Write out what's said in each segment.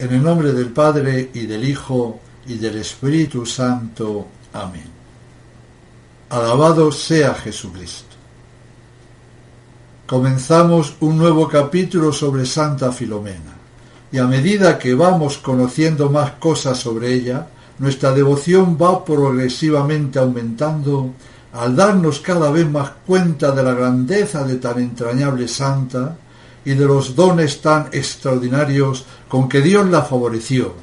En el nombre del Padre, y del Hijo, y del Espíritu Santo. Amén. Alabado sea Jesucristo. Comenzamos un nuevo capítulo sobre Santa Filomena, y a medida que vamos conociendo más cosas sobre ella, nuestra devoción va progresivamente aumentando al darnos cada vez más cuenta de la grandeza de tan entrañable santa y de los dones tan extraordinarios con que Dios la favoreció,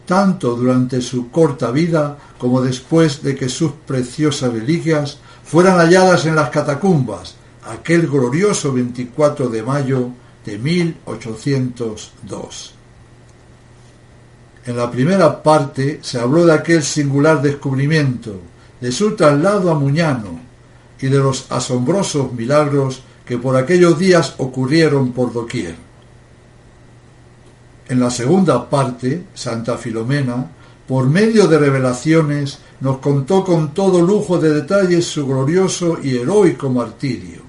tanto durante su corta vida como después de que sus preciosas reliquias fueran halladas en las catacumbas, aquel glorioso 24 de mayo de 1802. En la primera parte se habló de aquel singular descubrimiento, de su traslado a Muñano y de los asombrosos milagros que por aquellos días ocurrieron por doquier. En la segunda parte, Santa Filomena, por medio de revelaciones, nos contó con todo lujo de detalles su glorioso y heroico martirio.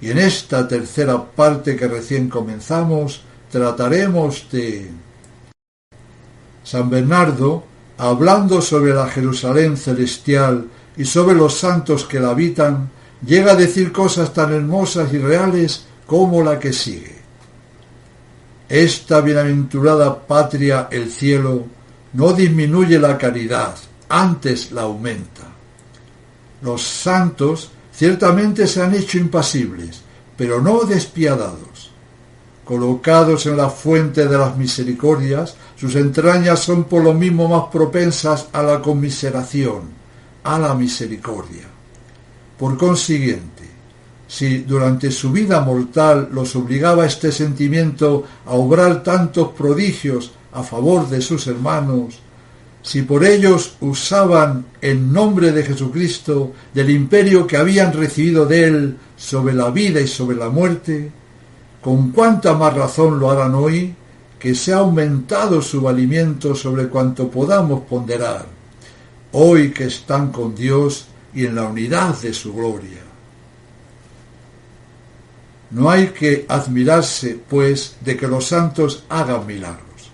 Y en esta tercera parte que recién comenzamos, trataremos de San Bernardo, hablando sobre la Jerusalén celestial y sobre los santos que la habitan, llega a decir cosas tan hermosas y reales como la que sigue. Esta bienaventurada patria, el cielo, no disminuye la caridad, antes la aumenta. Los santos ciertamente se han hecho impasibles, pero no despiadados. Colocados en la fuente de las misericordias, sus entrañas son por lo mismo más propensas a la conmiseración, a la misericordia. Por consiguiente, si durante su vida mortal los obligaba este sentimiento a obrar tantos prodigios a favor de sus hermanos, si por ellos usaban en nombre de Jesucristo del imperio que habían recibido de él sobre la vida y sobre la muerte, con cuánta más razón lo harán hoy, que se ha aumentado su valimiento sobre cuanto podamos ponderar, hoy que están con Dios y en la unidad de su gloria. No hay que admirarse, pues, de que los santos hagan milagros.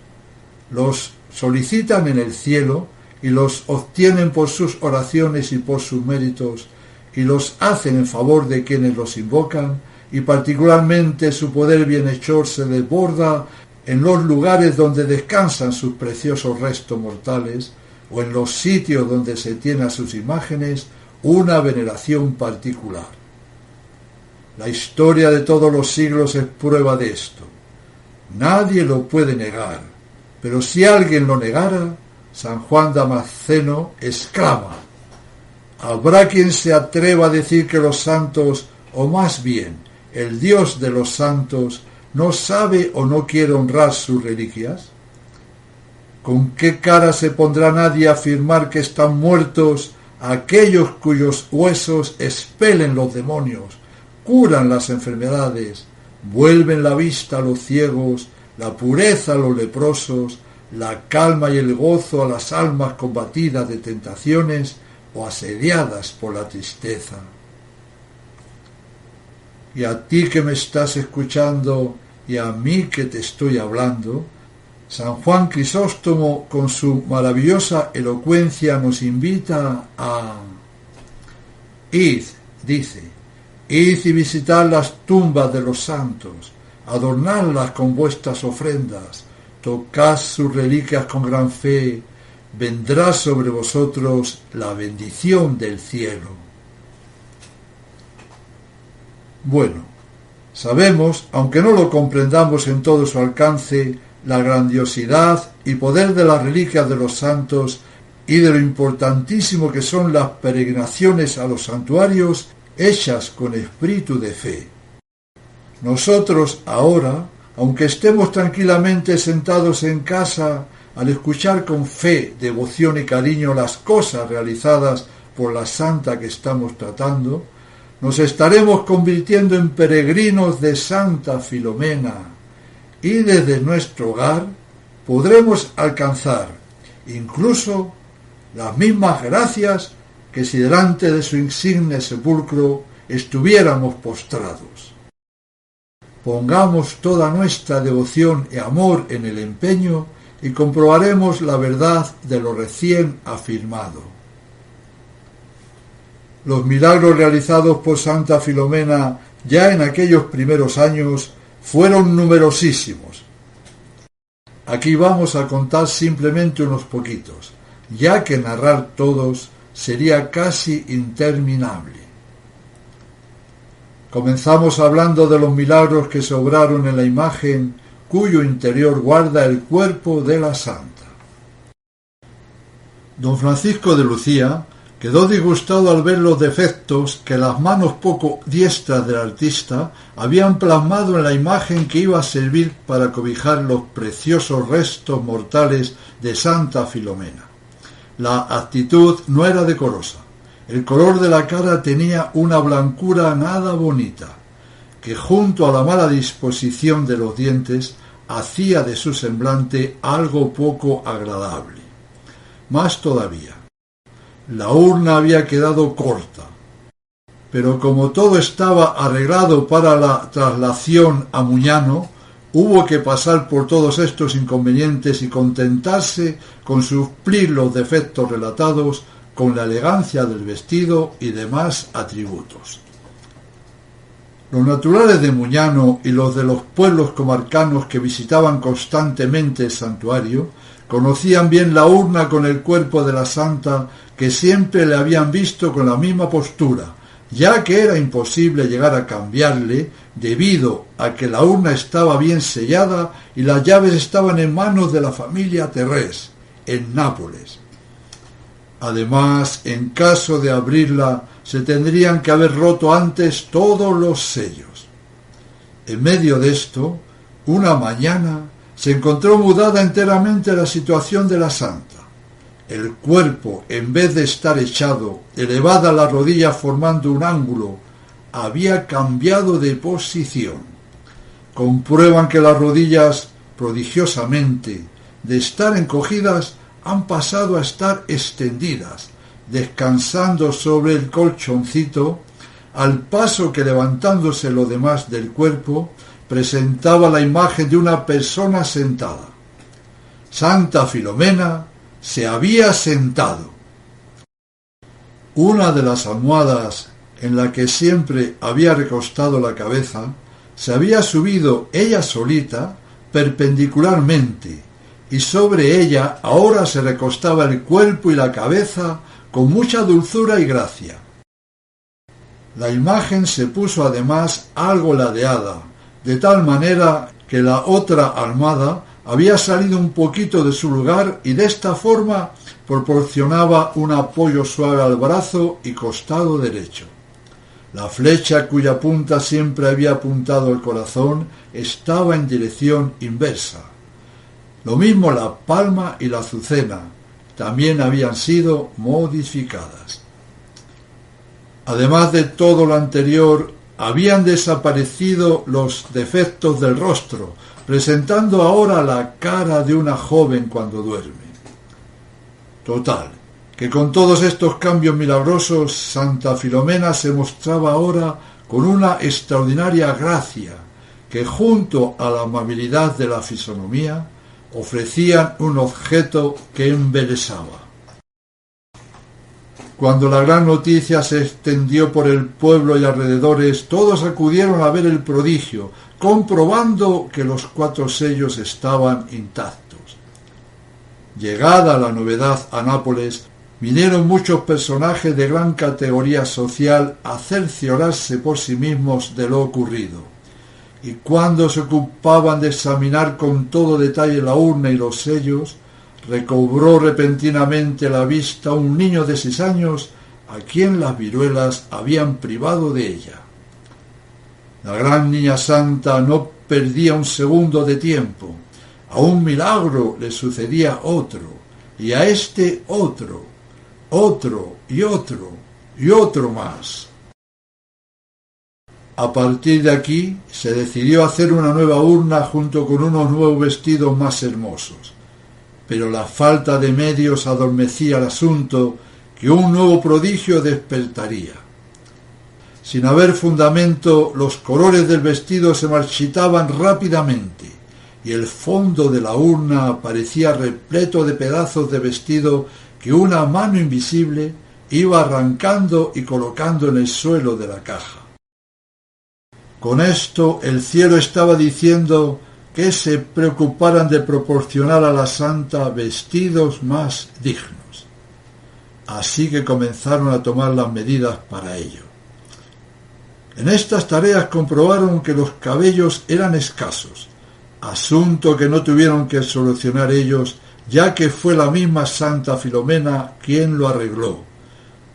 Los solicitan en el cielo y los obtienen por sus oraciones y por sus méritos, y los hacen en favor de quienes los invocan, y particularmente su poder bienhechor se desborda en los lugares donde descansan sus preciosos restos mortales, o en los sitios donde se tiene a sus imágenes una veneración particular. La historia de todos los siglos es prueba de esto. Nadie lo puede negar, pero si alguien lo negara, San Juan Damasceno exclama: ¿habrá quien se atreva a decir que los santos, o más bien, el Dios de los santos, no sabe o no quiere honrar sus reliquias? ¿Con qué cara se pondrá nadie a afirmar que están muertos aquellos cuyos huesos expelen los demonios, curan las enfermedades, vuelven la vista a los ciegos, la pureza a los leprosos, la calma y el gozo a las almas combatidas de tentaciones o asediadas por la tristeza? Y a ti que me estás escuchando y a mí que te estoy hablando, San Juan Crisóstomo, con su maravillosa elocuencia, nos invita a id, dice, id y visitad las tumbas de los santos, adornadlas con vuestras ofrendas, tocad sus reliquias con gran fe, vendrá sobre vosotros la bendición del cielo. Bueno, sabemos, aunque no lo comprendamos en todo su alcance, la grandiosidad y poder de las reliquias de los santos y de lo importantísimo que son las peregrinaciones a los santuarios hechas con espíritu de fe. Nosotros ahora, aunque estemos tranquilamente sentados en casa, al escuchar con fe, devoción y cariño las cosas realizadas por la santa que estamos tratando, nos estaremos convirtiendo en peregrinos de Santa Filomena, y desde nuestro hogar podremos alcanzar incluso las mismas gracias que si delante de su insigne sepulcro estuviéramos postrados. Pongamos toda nuestra devoción y amor en el empeño y comprobaremos la verdad de lo recién afirmado. Los milagros realizados por Santa Filomena ya en aquellos primeros años fueron numerosísimos. Aquí vamos a contar simplemente unos poquitos, ya que narrar todos sería casi interminable. Comenzamos hablando de los milagros que se obraron en la imagen cuyo interior guarda el cuerpo de la santa. Don Francisco de Lucía quedó disgustado al ver los defectos que las manos poco diestras del artista habían plasmado en la imagen que iba a servir para cobijar los preciosos restos mortales de Santa Filomena. La actitud no era decorosa. El color de la cara tenía una blancura nada bonita, que junto a la mala disposición de los dientes hacía de su semblante algo poco agradable. Más todavía, la urna había quedado corta, pero como todo estaba arreglado para la traslación a Muñano, hubo que pasar por todos estos inconvenientes y contentarse con suplir los defectos relatados con la elegancia del vestido y demás atributos. Los naturales de Muñano y los de los pueblos comarcanos que visitaban constantemente el santuario conocían bien la urna con el cuerpo de la santa, que siempre le habían visto con la misma postura, ya que era imposible llegar a cambiarle debido a que la urna estaba bien sellada y las llaves estaban en manos de la familia Terrés, en Nápoles. Además, en caso de abrirla, se tendrían que haber roto antes todos los sellos. En medio de esto, una mañana se encontró mudada enteramente la situación de la santa. El cuerpo, en vez de estar echado, elevada la rodilla formando un ángulo, había cambiado de posición. Comprueban que las rodillas, prodigiosamente, de estar encogidas, han pasado a estar extendidas, descansando sobre el colchoncito, al paso que levantándose lo demás del cuerpo, presentaba la imagen de una persona sentada. Santa Filomena se había sentado. Una de las almohadas en la que siempre había recostado la cabeza se había subido ella solita perpendicularmente, y sobre ella ahora se recostaba el cuerpo y la cabeza con mucha dulzura y gracia. La imagen se puso además algo ladeada, de tal manera que la otra almohada había salido un poquito de su lugar y de esta forma proporcionaba un apoyo suave al brazo y costado derecho. La flecha cuya punta siempre había apuntado al corazón estaba en dirección inversa. Lo mismo la palma y la azucena también habían sido modificadas. Además de todo lo anterior, habían desaparecido los defectos del rostro, presentando ahora la cara de una joven cuando duerme. Total, que con todos estos cambios milagrosos, Santa Filomena se mostraba ahora con una extraordinaria gracia, que junto a la amabilidad de la fisonomía, ofrecían un objeto que embelesaba. Cuando la gran noticia se extendió por el pueblo y alrededores, todos acudieron a ver el prodigio, comprobando que los 4 sellos estaban intactos. Llegada la novedad a Nápoles, vinieron muchos personajes de gran categoría social a cerciorarse por sí mismos de lo ocurrido. Y cuando se ocupaban de examinar con todo detalle la urna y los sellos, recobró repentinamente la vista un niño de 6 años a quien las viruelas habían privado de ella. La gran niña santa no perdía un segundo de tiempo. A un milagro le sucedía otro, y a este otro, otro y otro, y otro más. A partir de aquí se decidió hacer una nueva urna junto con unos nuevos vestidos más hermosos. Pero la falta de medios adormecía el asunto que un nuevo prodigio despertaría. Sin haber fundamento, los colores del vestido se marchitaban rápidamente, y el fondo de la urna parecía repleto de pedazos de vestido que una mano invisible iba arrancando y colocando en el suelo de la caja. Con esto el cielo estaba diciendo que se preocuparan de proporcionar a la santa vestidos más dignos. Así que comenzaron a tomar las medidas para ello. En estas tareas comprobaron que los cabellos eran escasos, asunto que no tuvieron que solucionar ellos, ya que fue la misma Santa Filomena quien lo arregló,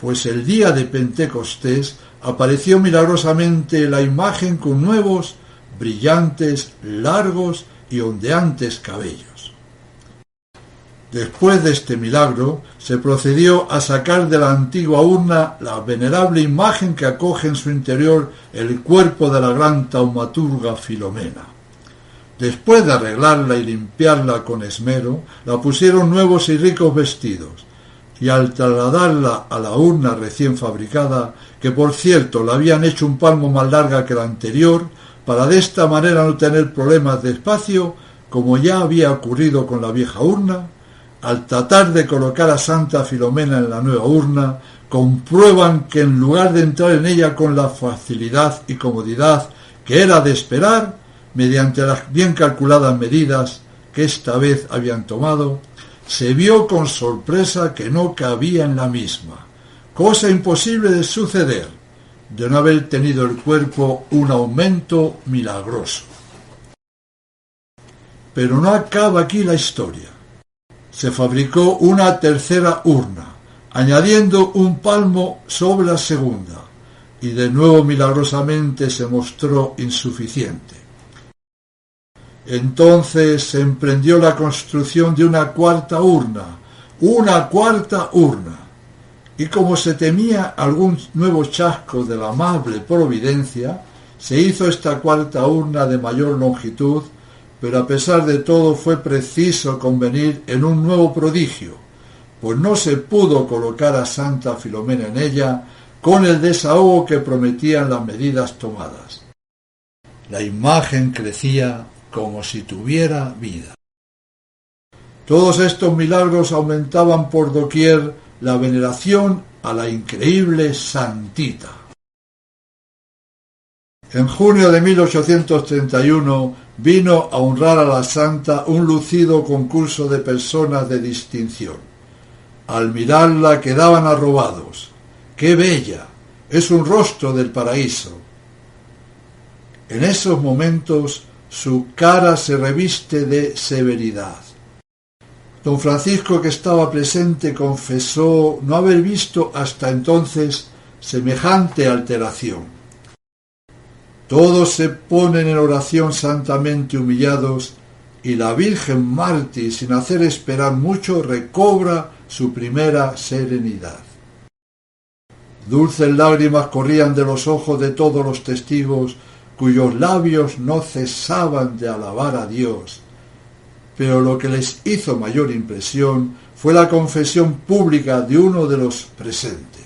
pues el día de Pentecostés apareció milagrosamente la imagen con nuevos, brillantes, largos y ondeantes cabellos. Después de este milagro, se procedió a sacar de la antigua urna la venerable imagen que acoge en su interior el cuerpo de la gran taumaturga Filomena. Después de arreglarla y limpiarla con esmero, la pusieron nuevos y ricos vestidos, y al trasladarla a la urna recién fabricada, que por cierto la habían hecho un palmo más larga que la anterior, para de esta manera no tener problemas de espacio, como ya había ocurrido con la vieja urna, al tratar de colocar a Santa Filomena en la nueva urna, comprueban que en lugar de entrar en ella con la facilidad y comodidad que era de esperar, mediante las bien calculadas medidas que esta vez habían tomado, se vio con sorpresa que no cabía en la misma, cosa imposible de suceder, de no haber tenido el cuerpo un aumento milagroso. Pero no acaba aquí la historia. Se fabricó una tercera urna, añadiendo un palmo sobre la segunda, y de nuevo milagrosamente se mostró insuficiente. Entonces se emprendió la construcción de una cuarta urna, y como se temía algún nuevo chasco de la amable providencia, se hizo esta cuarta urna de mayor longitud, pero a pesar de todo fue preciso convenir en un nuevo prodigio, pues no se pudo colocar a Santa Filomena en ella con el desahogo que prometían las medidas tomadas. La imagen crecía como si tuviera vida. Todos estos milagros aumentaban por doquier la veneración a la increíble Santita. En junio de 1831 vino a honrar a la santa un lucido concurso de personas de distinción. Al mirarla quedaban arrobados. ¡Qué bella! Es un rostro del paraíso. En esos momentos su cara se reviste de severidad. Don Francisco, que estaba presente, confesó no haber visto hasta entonces semejante alteración. Todos se ponen en oración santamente humillados, y la Virgen mártir, sin hacer esperar mucho, recobra su primera serenidad. Dulces lágrimas corrían de los ojos de todos los testigos, cuyos labios no cesaban de alabar a Dios. Pero lo que les hizo mayor impresión fue la confesión pública de uno de los presentes.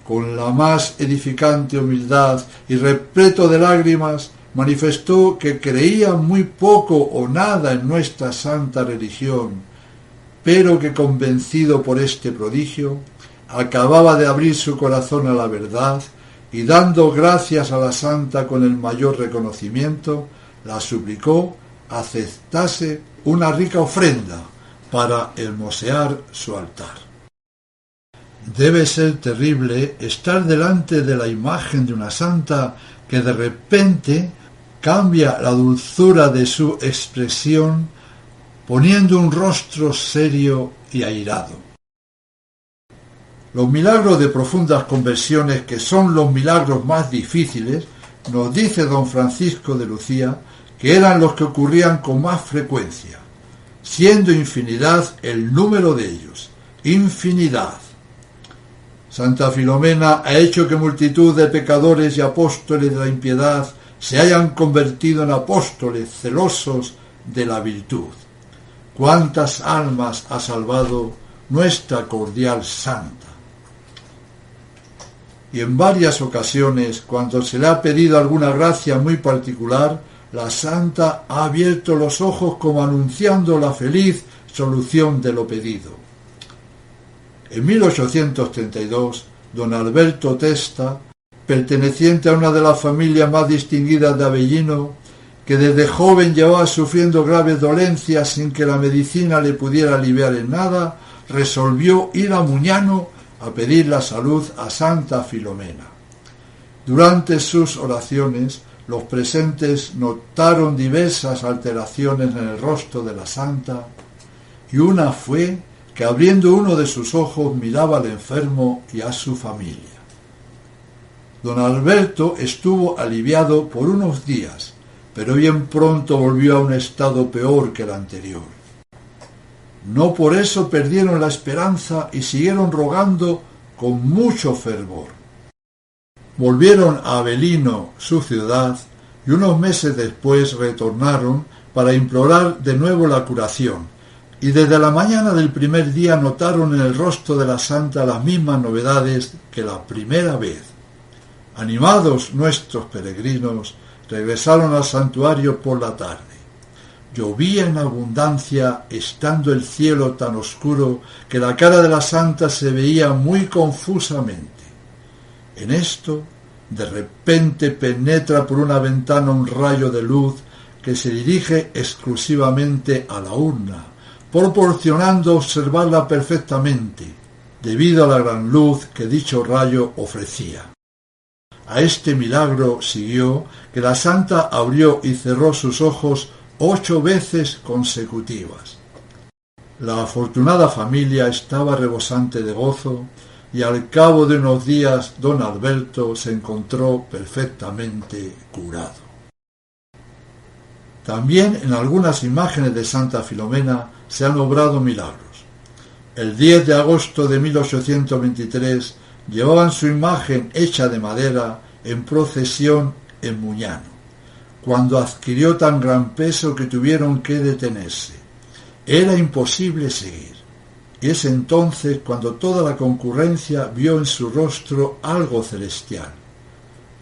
Con la más edificante humildad y repleto de lágrimas, manifestó que creía muy poco o nada en nuestra santa religión, pero que convencido por este prodigio, acababa de abrir su corazón a la verdad y, dando gracias a la santa con el mayor reconocimiento, la suplicó aceptase una rica ofrenda para hermosear su altar. Debe ser terrible estar delante de la imagen de una santa que de repente cambia la dulzura de su expresión, poniendo un rostro serio y airado. Los milagros de profundas conversiones, que son los milagros más difíciles, nos dice don Francisco de Lucía, que eran los que ocurrían con más frecuencia, siendo infinidad el número de ellos. Infinidad. Santa Filomena ha hecho que multitud de pecadores y apóstoles de la impiedad se hayan convertido en apóstoles celosos de la virtud. ¿Cuántas almas ha salvado nuestra cordial santa? y en varias ocasiones, cuando se le ha pedido alguna gracia muy particular, la santa ha abierto los ojos como anunciando la feliz solución de lo pedido. En 1832, don Alberto Testa, perteneciente a una de las familias más distinguidas de Avellino, que desde joven llevaba sufriendo graves dolencias sin que la medicina le pudiera aliviar en nada, resolvió ir a Muñano a pedir la salud a Santa Filomena. Durante sus oraciones, los presentes notaron diversas alteraciones en el rostro de la santa, y una fue que abriendo uno de sus ojos miraba al enfermo y a su familia. Don Alberto estuvo aliviado por unos días, pero bien pronto volvió a un estado peor que el anterior. No por eso perdieron la esperanza y siguieron rogando con mucho fervor. Volvieron a Avellino, su ciudad, y unos meses después retornaron para implorar de nuevo la curación, y desde la mañana del primer día notaron en el rostro de la santa las mismas novedades que la primera vez. Animados nuestros peregrinos, regresaron al santuario por la tarde. Llovía en abundancia, estando el cielo tan oscuro que la cara de la santa se veía muy confusamente. En esto, de repente penetra por una ventana un rayo de luz que se dirige exclusivamente a la urna, proporcionando observarla perfectamente, debido a la gran luz que dicho rayo ofrecía. A este milagro siguió que la santa abrió y cerró sus ojos 8 veces consecutivas. La afortunada familia estaba rebosante de gozo, y al cabo de unos días don Alberto se encontró perfectamente curado. También en algunas imágenes de Santa Filomena se han obrado milagros. El 10 de agosto de 1823 llevaban su imagen hecha de madera en procesión en Muñano, cuando adquirió tan gran peso que tuvieron que detenerse. Era imposible seguir. Y es entonces cuando toda la concurrencia vio en su rostro algo celestial.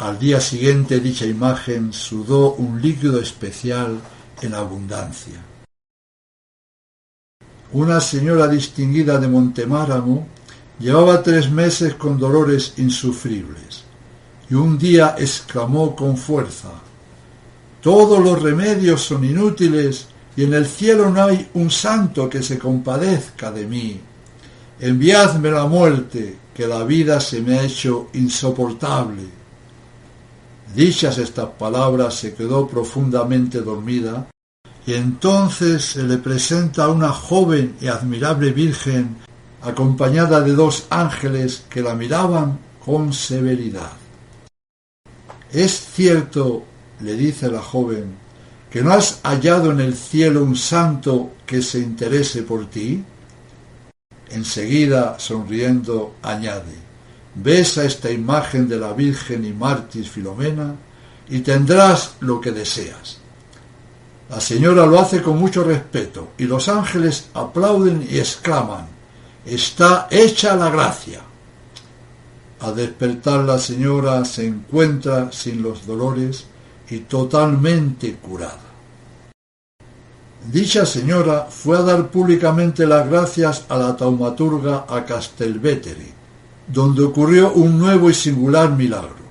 Al día siguiente dicha imagen sudó un líquido especial en abundancia. Una señora distinguida de Montemáramo llevaba 3 meses con dolores insufribles, y un día exclamó con fuerza: «Todos los remedios son inútiles, y en el cielo no hay un santo que se compadezca de mí. Enviadme la muerte, que la vida se me ha hecho insoportable». Dichas estas palabras se quedó profundamente dormida, y entonces se le presenta una joven y admirable virgen, acompañada de 2 ángeles que la miraban con severidad. «¿Es cierto», le dice la joven, «que no has hallado en el cielo un santo que se interese por ti?» Enseguida, sonriendo, añade: «Besa esta imagen de la Virgen y mártir Filomena y tendrás lo que deseas». La señora lo hace con mucho respeto, y los ángeles aplauden y exclaman: «Está hecha la gracia». Al despertar la señora se encuentra sin los dolores y totalmente curada. Dicha señora fue a dar públicamente las gracias a la taumaturga a Castelveteri, donde ocurrió un nuevo y singular milagro.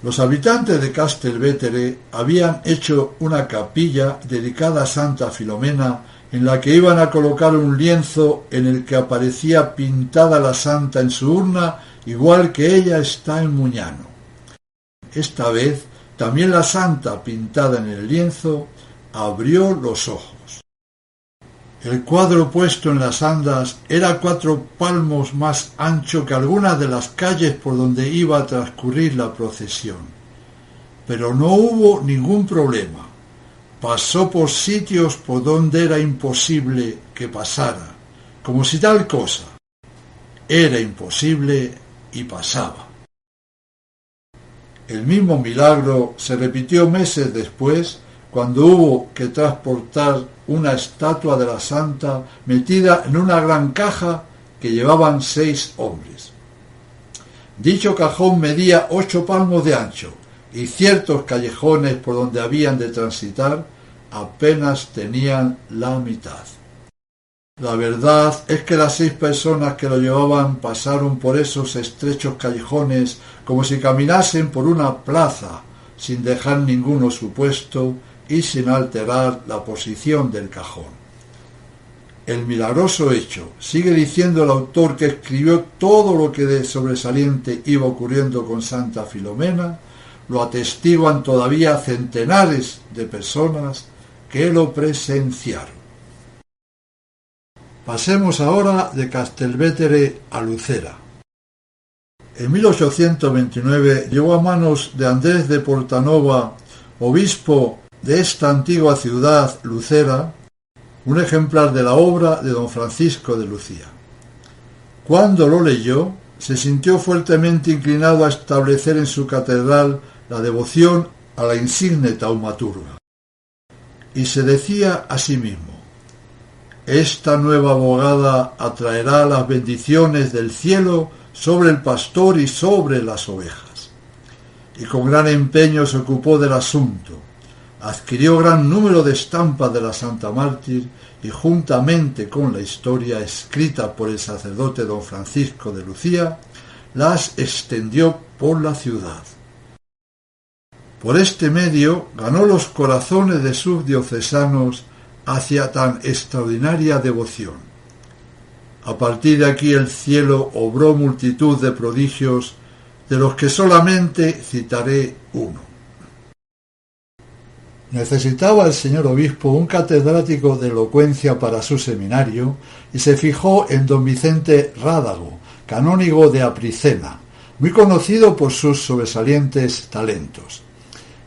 Los habitantes de Castelveteri habían hecho una capilla dedicada a Santa Filomena, en la que iban a colocar un lienzo en el que aparecía pintada la santa en su urna, igual que ella está en Muñano. Esta vez también la santa, pintada en el lienzo, abrió los ojos. El cuadro puesto en las andas era 4 palmos más ancho que algunas de las calles por donde iba a transcurrir la procesión. Pero no hubo ningún problema. Pasó por sitios por donde era imposible que pasara, como si tal cosa era imposible y pasaba. El mismo milagro se repitió meses después, cuando hubo que transportar una estatua de la santa metida en una gran caja que llevaban 6 hombres. Dicho cajón medía 8 palmos de ancho, y ciertos callejones por donde habían de transitar apenas tenían la mitad. La verdad es que las 6 personas que lo llevaban pasaron por esos estrechos callejones como si caminasen por una plaza, sin dejar ninguno su puesto y sin alterar la posición del cajón. El milagroso hecho, sigue diciendo el autor que escribió todo lo que de sobresaliente iba ocurriendo con Santa Filomena, lo atestiguan todavía centenares de personas que lo presenciaron. Pasemos ahora de Castelvetere a Lucera. En 1829 llegó a manos de Andrés de Portanova, obispo de esta antigua ciudad, Lucera, un ejemplar de la obra de don Francisco de Lucía. Cuando lo leyó, se sintió fuertemente inclinado a establecer en su catedral la devoción a la insigne taumaturga. Y se decía a sí mismo: esta nueva abogada atraerá las bendiciones del cielo sobre el pastor y sobre las ovejas. Y con gran empeño se ocupó del asunto. Adquirió gran número de estampas de la Santa Mártir y juntamente con la historia escrita por el sacerdote don Francisco de Lucía, las extendió por la ciudad. Por este medio ganó los corazones de sus diocesanos hacia tan extraordinaria devoción. A partir de aquí el cielo obró multitud de prodigios, de los que solamente citaré uno. Necesitaba el señor obispo un catedrático de elocuencia para su seminario y se fijó en don Vicente Rádago, canónigo de Apricena, muy conocido por sus sobresalientes talentos.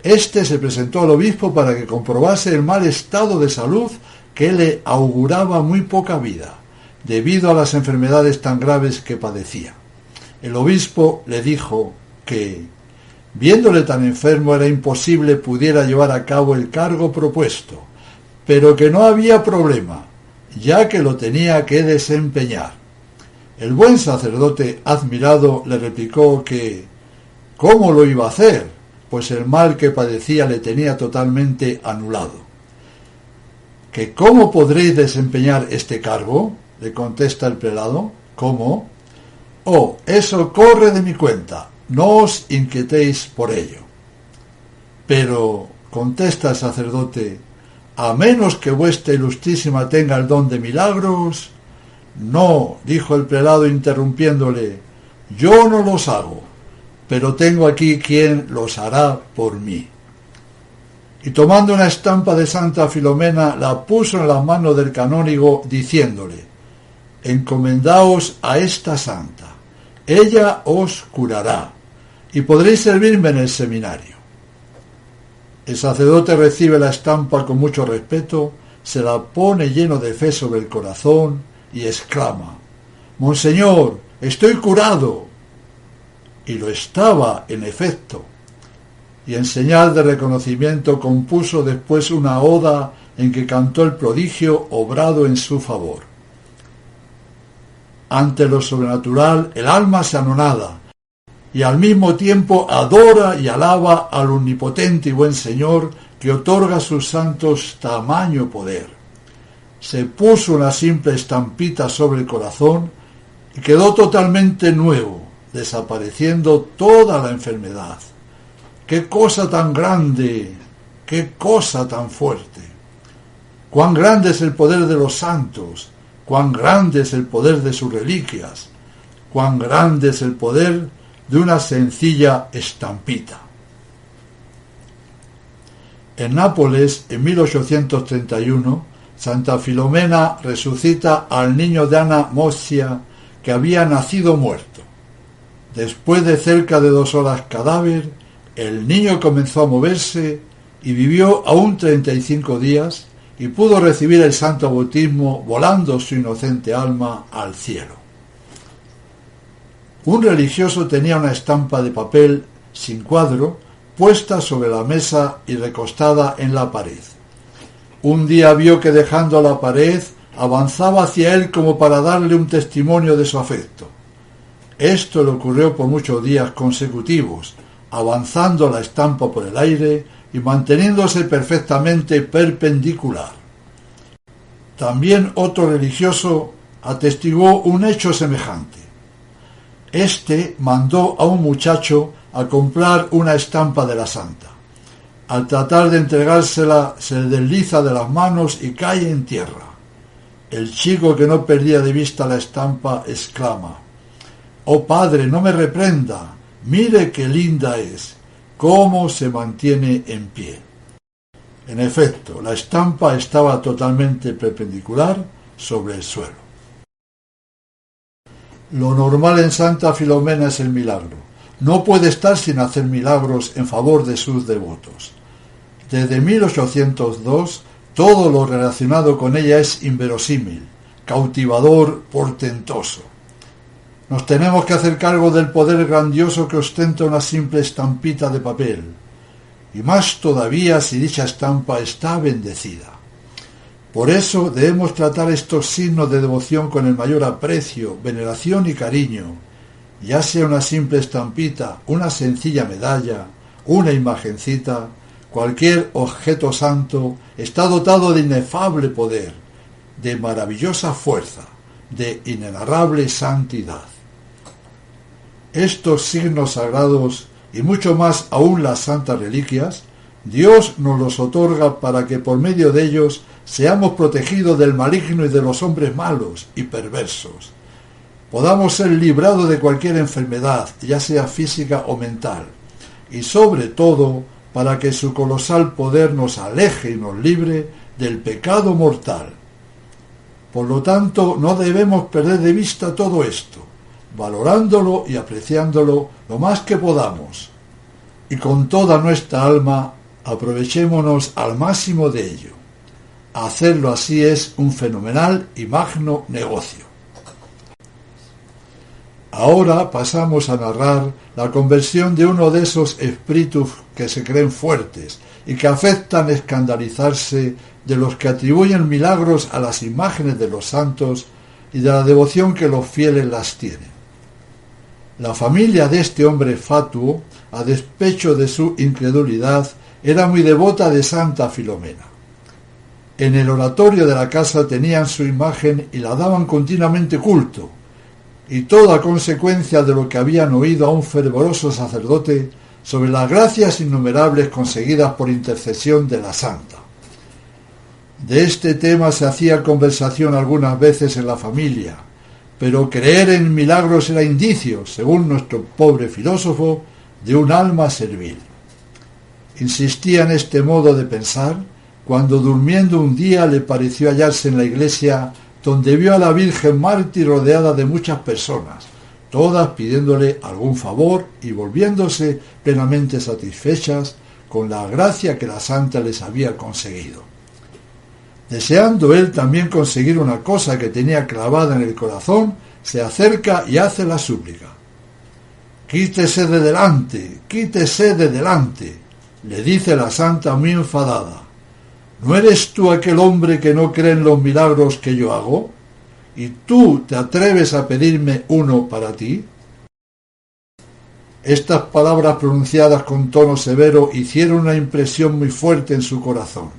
Este se presentó al obispo para que comprobase el mal estado de salud que le auguraba muy poca vida, debido a las enfermedades tan graves que padecía. El obispo le dijo que, viéndole tan enfermo, era imposible pudiera llevar a cabo el cargo propuesto, pero que no había problema, ya que lo tenía que desempeñar. El buen sacerdote, admirado, le replicó que ¿cómo lo iba a hacer? Pues el mal que padecía le tenía totalmente anulado. ¿Que cómo podréis desempeñar este cargo? Le contesta el prelado. ¿Cómo? Oh, eso corre de mi cuenta, no os inquietéis por ello. Pero, contesta el sacerdote, a menos que vuestra ilustrísima tenga el don de milagros. No, dijo el prelado interrumpiéndole, yo no los hago, pero tengo aquí quien los hará por mí. Y tomando una estampa de Santa Filomena, la puso en las manos del canónigo, diciéndole, encomendaos a esta santa, ella os curará, y podréis servirme en el seminario. El sacerdote recibe la estampa con mucho respeto, se la pone lleno de fe sobre el corazón y exclama, Monseñor, estoy curado. Y lo estaba, en efecto. Y en señal de reconocimiento compuso después una oda en que cantó el prodigio obrado en su favor. Ante lo sobrenatural el alma se anonada y al mismo tiempo adora y alaba al omnipotente y buen Señor que otorga a sus santos tamaño poder. Se puso una simple estampita sobre el corazón y quedó totalmente nuevo, desapareciendo toda la enfermedad. ¡Qué cosa tan grande! ¡Qué cosa tan fuerte! ¡Cuán grande es el poder de los santos! ¡Cuán grande es el poder de sus reliquias! ¡Cuán grande es el poder de una sencilla estampita! En Nápoles, en 1831, Santa Filomena resucita al niño de Anna Mossia, que había nacido muerto. Después de cerca de 2 horas cadáver, el niño comenzó a moverse y vivió aún 35 días y pudo recibir el santo bautismo volando su inocente alma al cielo. Un religioso tenía una estampa de papel sin cuadro puesta sobre la mesa y recostada en la pared. Un día vio que dejando la pared avanzaba hacia él como para darle un testimonio de su afecto. Esto le ocurrió por muchos días consecutivos, avanzando la estampa por el aire y manteniéndose perfectamente perpendicular. También otro religioso atestiguó un hecho semejante. Este mandó a un muchacho a comprar una estampa de la santa. Al tratar de entregársela, se le desliza de las manos y cae en tierra. El chico, que no perdía de vista la estampa, exclama: «Oh padre, no me reprenda, mire qué linda es, cómo se mantiene en pie». En efecto, la estampa estaba totalmente perpendicular sobre el suelo. Lo normal en Santa Filomena es el milagro. No puede estar sin hacer milagros en favor de sus devotos. Desde 1802, todo lo relacionado con ella es inverosímil, cautivador, portentoso. Nos tenemos que hacer cargo del poder grandioso que ostenta una simple estampita de papel, y más todavía si dicha estampa está bendecida. Por eso debemos tratar estos signos de devoción con el mayor aprecio, veneración y cariño, ya sea una simple estampita, una sencilla medalla, una imagencita. Cualquier objeto santo está dotado de inefable poder, de maravillosa fuerza, de inenarrable santidad. Estos signos sagrados, y mucho más aún las santas reliquias, Dios nos los otorga para que por medio de ellos seamos protegidos del maligno y de los hombres malos y perversos. Podamos ser librados de cualquier enfermedad, ya sea física o mental, y sobre todo para que su colosal poder nos aleje y nos libre del pecado mortal. Por lo tanto, no debemos perder de vista todo esto, valorándolo y apreciándolo lo más que podamos, y con toda nuestra alma aprovechémonos al máximo de ello. Hacerlo así es un fenomenal y magno negocio. Ahora pasamos a narrar la conversión de uno de esos espíritus que se creen fuertes y que afectan escandalizarse de los que atribuyen milagros a las imágenes de los santos y de la devoción que los fieles las tienen. La familia de este hombre fatuo, a despecho de su incredulidad, era muy devota de Santa Filomena. En el oratorio de la casa tenían su imagen y la daban continuamente culto, y todo a consecuencia de lo que habían oído a un fervoroso sacerdote sobre las gracias innumerables conseguidas por intercesión de la santa. De este tema se hacía conversación algunas veces en la familia, pero creer en milagros era indicio, según nuestro pobre filósofo, de un alma servil. Insistía en este modo de pensar cuando, durmiendo un día, le pareció hallarse en la iglesia, donde vio a la Virgen mártir rodeada de muchas personas, todas pidiéndole algún favor y volviéndose plenamente satisfechas con la gracia que la santa les había conseguido. Deseando él también conseguir una cosa que tenía clavada en el corazón, se acerca y hace la súplica. «Quítese de delante», le dice la santa muy enfadada. «¿No eres tú aquel hombre que no cree en los milagros que yo hago? ¿Y tú te atreves a pedirme uno para ti?» Estas palabras, pronunciadas con tono severo, hicieron una impresión muy fuerte en su corazón.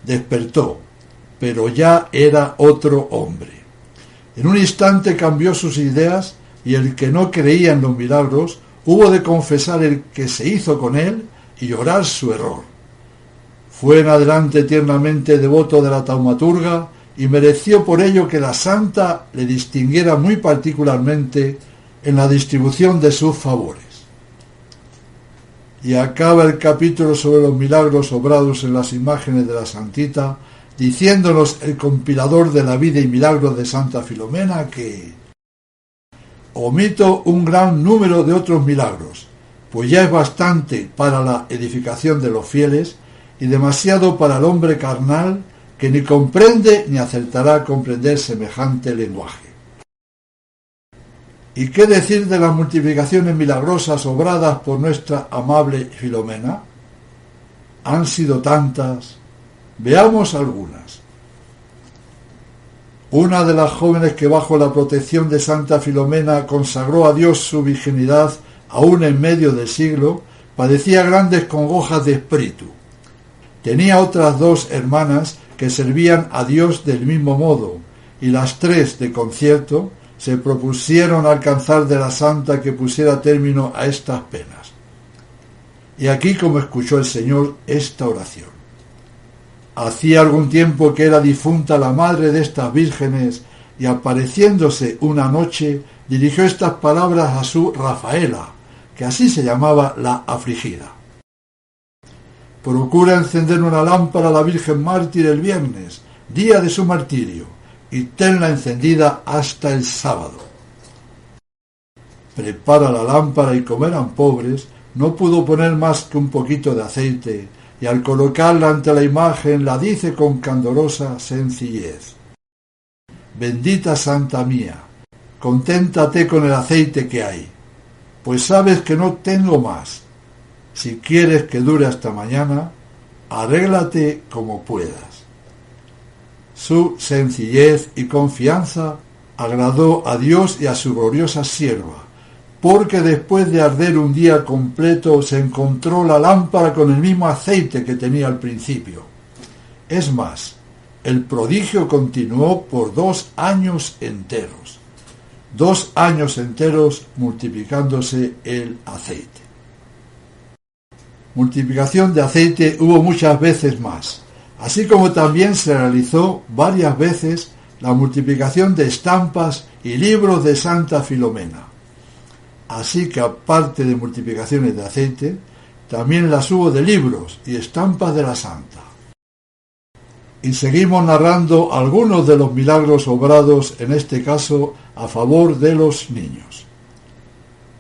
Despertó, pero ya era otro hombre. En un instante cambió sus ideas, y el que no creía en los milagros hubo de confesar el que se hizo con él y llorar su error. Fue en adelante tiernamente devoto de la taumaturga y mereció por ello que la santa le distinguiera muy particularmente en la distribución de sus favores. Y acaba el capítulo sobre los milagros obrados en las imágenes de la santita, diciéndonos el compilador de la vida y milagros de Santa Filomena que omito un gran número de otros milagros, pues ya es bastante para la edificación de los fieles y demasiado para el hombre carnal, que ni comprende ni acertará a comprender semejante lenguaje. ¿Y qué decir de las multiplicaciones milagrosas obradas por nuestra amable Filomena? Han sido tantas. Veamos algunas. Una de las jóvenes que bajo la protección de Santa Filomena consagró a Dios su virginidad aún en medio del siglo, padecía grandes congojas de espíritu. Tenía otras 2 hermanas que servían a Dios del mismo modo, y las 3 de concierto se propusieron alcanzar de la santa que pusiera término a estas penas. Y aquí como escuchó el Señor esta oración. Hacía algún tiempo que era difunta la madre de estas vírgenes, y apareciéndose una noche, dirigió estas palabras a su Rafaela, que así se llamaba la afligida. Procura encender una lámpara a la Virgen Mártir el viernes, día de su martirio, y tenla encendida hasta el sábado. Prepara la lámpara y como eran pobres, no pudo poner más que un poquito de aceite, y al colocarla ante la imagen la dice con candorosa sencillez: Bendita Santa mía, conténtate con el aceite que hay, pues sabes que no tengo más. Si quieres que dure hasta mañana, arréglate como puedas. Su sencillez y confianza agradó a Dios y a su gloriosa sierva, porque después de arder un día completo se encontró la lámpara con el mismo aceite que tenía al principio. Es más, el prodigio continuó por 2 años enteros. 2 años enteros multiplicándose el aceite. Multiplicación de aceite hubo muchas veces más, así como también se realizó varias veces la multiplicación de estampas y libros de Santa Filomena. Así que aparte de multiplicaciones de aceite, también las hubo de libros y estampas de la santa. Y seguimos narrando algunos de los milagros obrados, en este caso, a favor de los niños.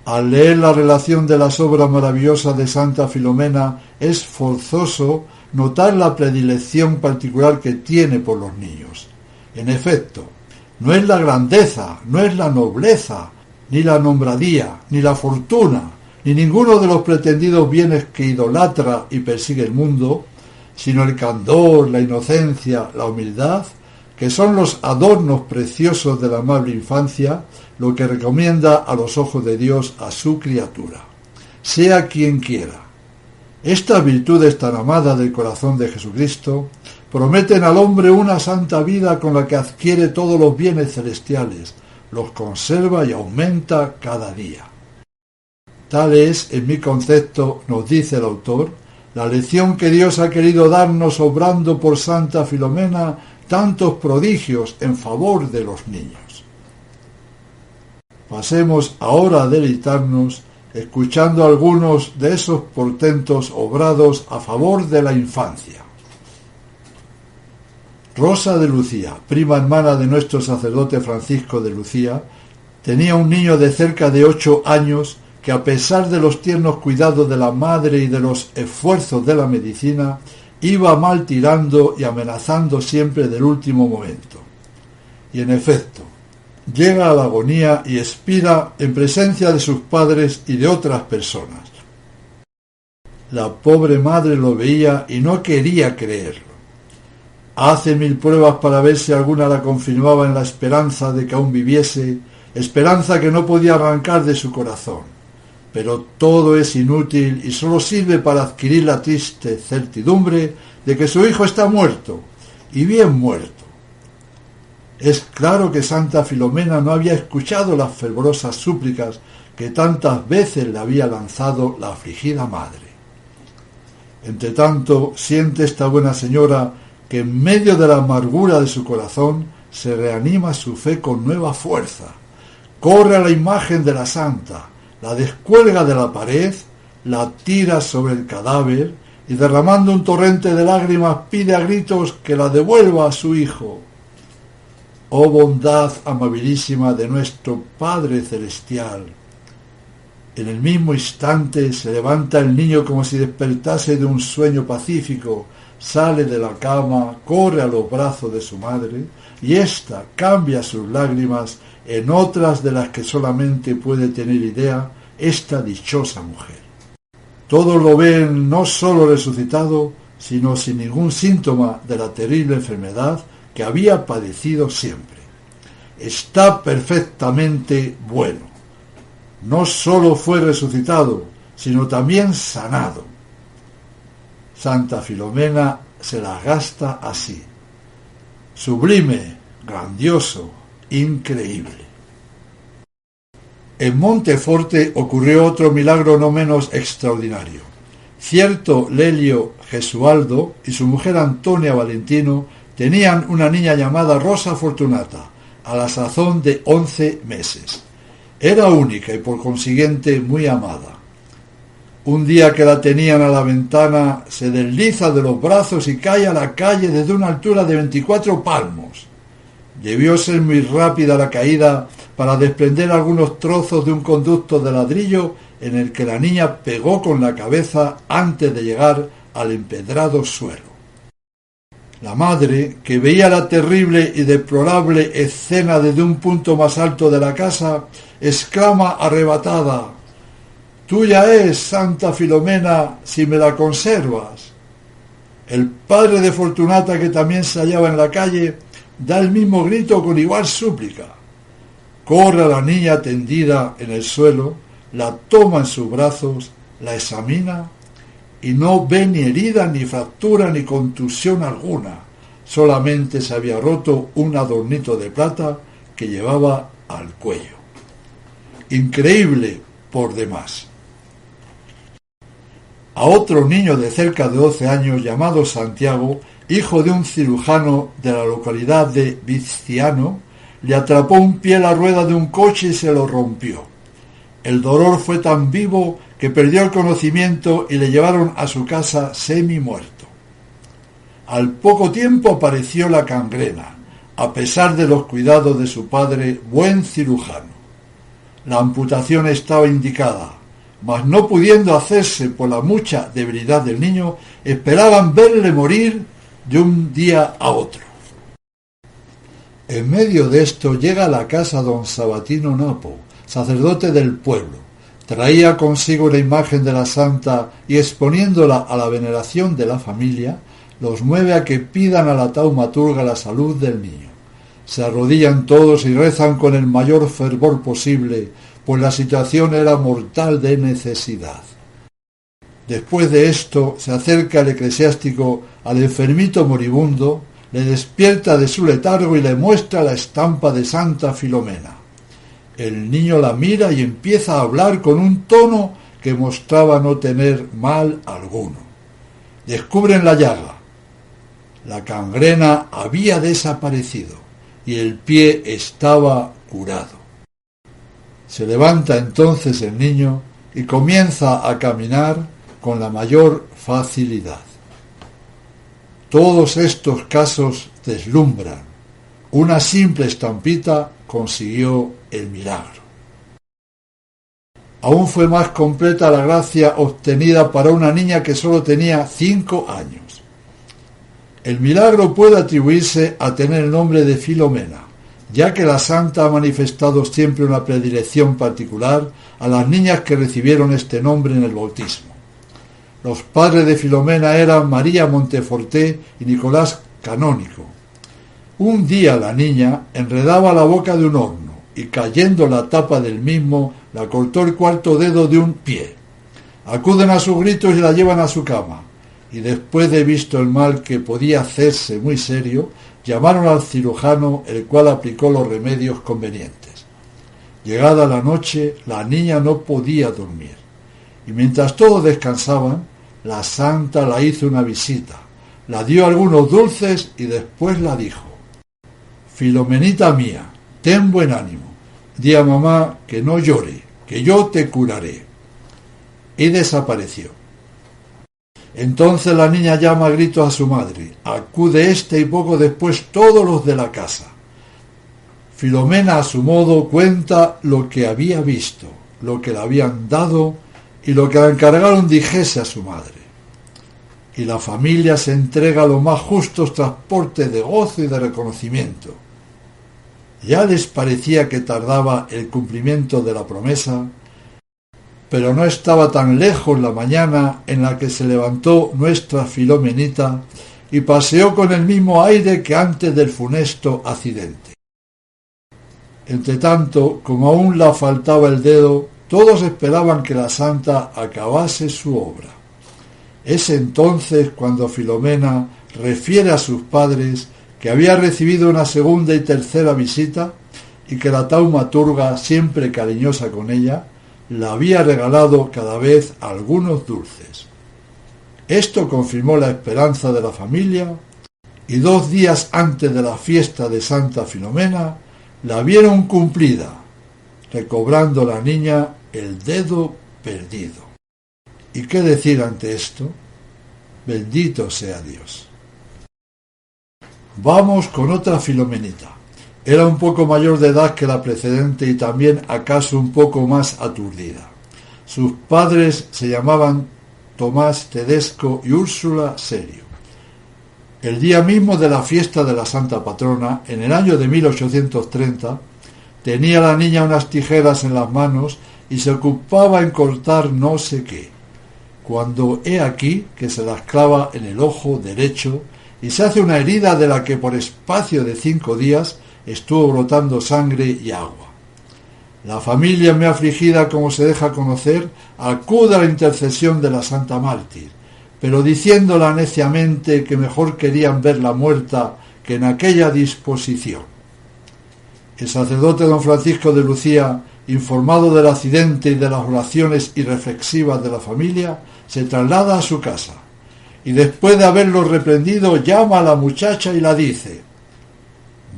Al leer la relación de las obras maravillosas de Santa Filomena, es forzoso notar la predilección particular que tiene por los niños. En efecto, no es la grandeza, no es la nobleza, ni la nombradía, ni la fortuna, ni ninguno de los pretendidos bienes que idolatra y persigue el mundo, sino el candor, la inocencia, la humildad, que son los adornos preciosos de la amable infancia, lo que recomienda a los ojos de Dios a su criatura, sea quien quiera. Estas virtudes tan amadas del corazón de Jesucristo prometen al hombre una santa vida con la que adquiere todos los bienes celestiales, los conserva y aumenta cada día. Tal es, en mi concepto, nos dice el autor, la lección que Dios ha querido darnos obrando por Santa Filomena tantos prodigios en favor de los niños. Pasemos ahora a deleitarnos escuchando algunos de esos portentos obrados a favor de la infancia. Rosa de Lucía, prima hermana de nuestro sacerdote Francisco de Lucía, tenía un niño de cerca de 8 años que, a pesar de los tiernos cuidados de la madre y de los esfuerzos de la medicina, iba mal tirando y amenazando siempre del último momento. Y en efecto, llega a la agonía y expira en presencia de sus padres y de otras personas. La pobre madre lo veía y no quería creerlo. Hace 1000 pruebas para ver si alguna la confirmaba en la esperanza de que aún viviese, esperanza que no podía arrancar de su corazón. Pero todo es inútil y solo sirve para adquirir la triste certidumbre de que su hijo está muerto, y bien muerto. Es claro que Santa Filomena no había escuchado las fervorosas súplicas que tantas veces le había lanzado la afligida madre. Entretanto, siente esta buena señora que en medio de la amargura de su corazón se reanima su fe con nueva fuerza. Corre a la imagen de la santa, la descuelga de la pared, la tira sobre el cadáver y, derramando un torrente de lágrimas, pide a gritos que la devuelva a su hijo. Oh bondad amabilísima de nuestro Padre Celestial. En el mismo instante se levanta el niño como si despertase de un sueño pacífico, sale de la cama, corre a los brazos de su madre, y ésta cambia sus lágrimas en otras de las que solamente puede tener idea esta dichosa mujer. Todos lo ven no sólo resucitado, sino sin ningún síntoma de la terrible enfermedad que había padecido siempre. está perfectamente bueno. No sólo fue resucitado, sino también sanado. Santa Filomena se las gasta así: sublime, grandioso, increíble. En Monteforte ocurrió otro milagro no menos extraordinario. Cierto Lelio Gesualdo y su mujer Antonia Valentino tenían una niña llamada Rosa Fortunata, a la sazón de 11 meses. Era única y por consiguiente muy amada. Un día que la tenían a la ventana, se desliza de los brazos y cae a la calle desde una altura de 24 palmos. Debió ser muy rápida la caída para desprender algunos trozos de un conducto de ladrillo en el que la niña pegó con la cabeza antes de llegar al empedrado suelo. La madre, que veía la terrible y deplorable escena desde un punto más alto de la casa, exclama arrebatada: «Tuya es, Santa Filomena, si me la conservas». El padre de Fortunata, que también se hallaba en la calle, da el mismo grito con igual súplica. Corre a la niña tendida en el suelo, la toma en sus brazos, la examina y no ve ni herida, ni fractura, ni contusión alguna. Solamente se había roto un adornito de plata que llevaba al cuello. Increíble por demás. A otro niño de cerca de 12 años llamado Santiago, hijo de un cirujano de la localidad de Vizciano, le atrapó un pie a la rueda de un coche y se lo rompió. El dolor fue tan vivo que perdió el conocimiento y le llevaron a su casa semi-muerto. Al poco tiempo apareció la gangrena, a pesar de los cuidados de su padre, buen cirujano. La amputación estaba indicada, mas no pudiendo hacerse por la mucha debilidad del niño, esperaban verle morir de un día a otro. En medio de esto llega a la casa don Sabatino Napo, sacerdote del pueblo. Traía consigo la imagen de la santa y, exponiéndola a la veneración de la familia, los mueve a que pidan a la taumaturga la salud del niño. Se arrodillan todos y rezan con el mayor fervor posible, pues la situación era mortal de necesidad. Después de esto, se acerca el eclesiástico al enfermito moribundo, le despierta de su letargo y le muestra la estampa de Santa Filomena. El niño la mira y empieza a hablar con un tono que mostraba no tener mal alguno. Descubren la llaga. La gangrena había desaparecido y el pie estaba curado. Se levanta entonces el niño y comienza a caminar con la mayor facilidad. Todos estos casos deslumbran. Una simple estampita consiguió el milagro. Aún fue más completa la gracia obtenida para una niña que solo tenía 5 años. El milagro puede atribuirse a tener el nombre de Filomena, ya que la santa ha manifestado siempre una predilección particular a las niñas que recibieron este nombre en el bautismo. Los padres de Filomena eran María Monteforte y Nicolás Canónico. Un día la niña enredaba la boca de un horno y, cayendo la tapa del mismo, la cortó el cuarto dedo de un pie. Acuden a sus gritos y la llevan a su cama, y después de visto el mal que podía hacerse muy serio, llamaron al cirujano, el cual aplicó los remedios convenientes. Llegada la noche, la niña no podía dormir, y mientras todos descansaban, la santa la hizo una visita, la dio algunos dulces y después la dijo: «Filomenita mía, ten buen ánimo, di a mamá que no llore, que yo te curaré». Y desapareció. Entonces la niña llama a gritos a su madre, acude éste y poco después todos los de la casa. Filomena a su modo cuenta lo que había visto, lo que le habían dado y lo que le encargaron dijese a su madre. Y la familia se entrega a los más justos transportes de gozo y de reconocimiento. Ya les parecía que tardaba el cumplimiento de la promesa, pero no estaba tan lejos la mañana en la que se levantó nuestra Filomenita y paseó con el mismo aire que antes del funesto accidente. Entretanto, como aún la faltaba el dedo, todos esperaban que la santa acabase su obra. Es entonces cuando Filomena refiere a sus padres que había recibido una segunda y tercera visita y que la taumaturga, siempre cariñosa con ella, le había regalado cada vez algunos dulces. Esto confirmó la esperanza de la familia y 2 días antes de la fiesta de Santa Filomena la vieron cumplida, recobrando la niña el dedo perdido. ¿Y qué decir ante esto? Bendito sea Dios. Vamos con otra Filomenita. Era un poco mayor de edad que la precedente y también acaso un poco más aturdida. Sus padres se llamaban Tomás Tedesco y Úrsula Serio. El día mismo de la fiesta de la Santa Patrona, en el año de 1830, tenía la niña unas tijeras en las manos y se ocupaba en cortar no sé qué, cuando he aquí que se las clava en el ojo derecho y se hace una herida de la que por espacio de 5 días estuvo brotando sangre y agua. La familia, muy afligida como se deja conocer, acude a la intercesión de la Santa Mártir, pero diciéndola neciamente que mejor querían verla muerta que en aquella disposición. El sacerdote don Francisco de Lucía, informado del accidente y de las oraciones irreflexivas de la familia, se traslada a su casa y después de haberlo reprendido llama a la muchacha y la dice: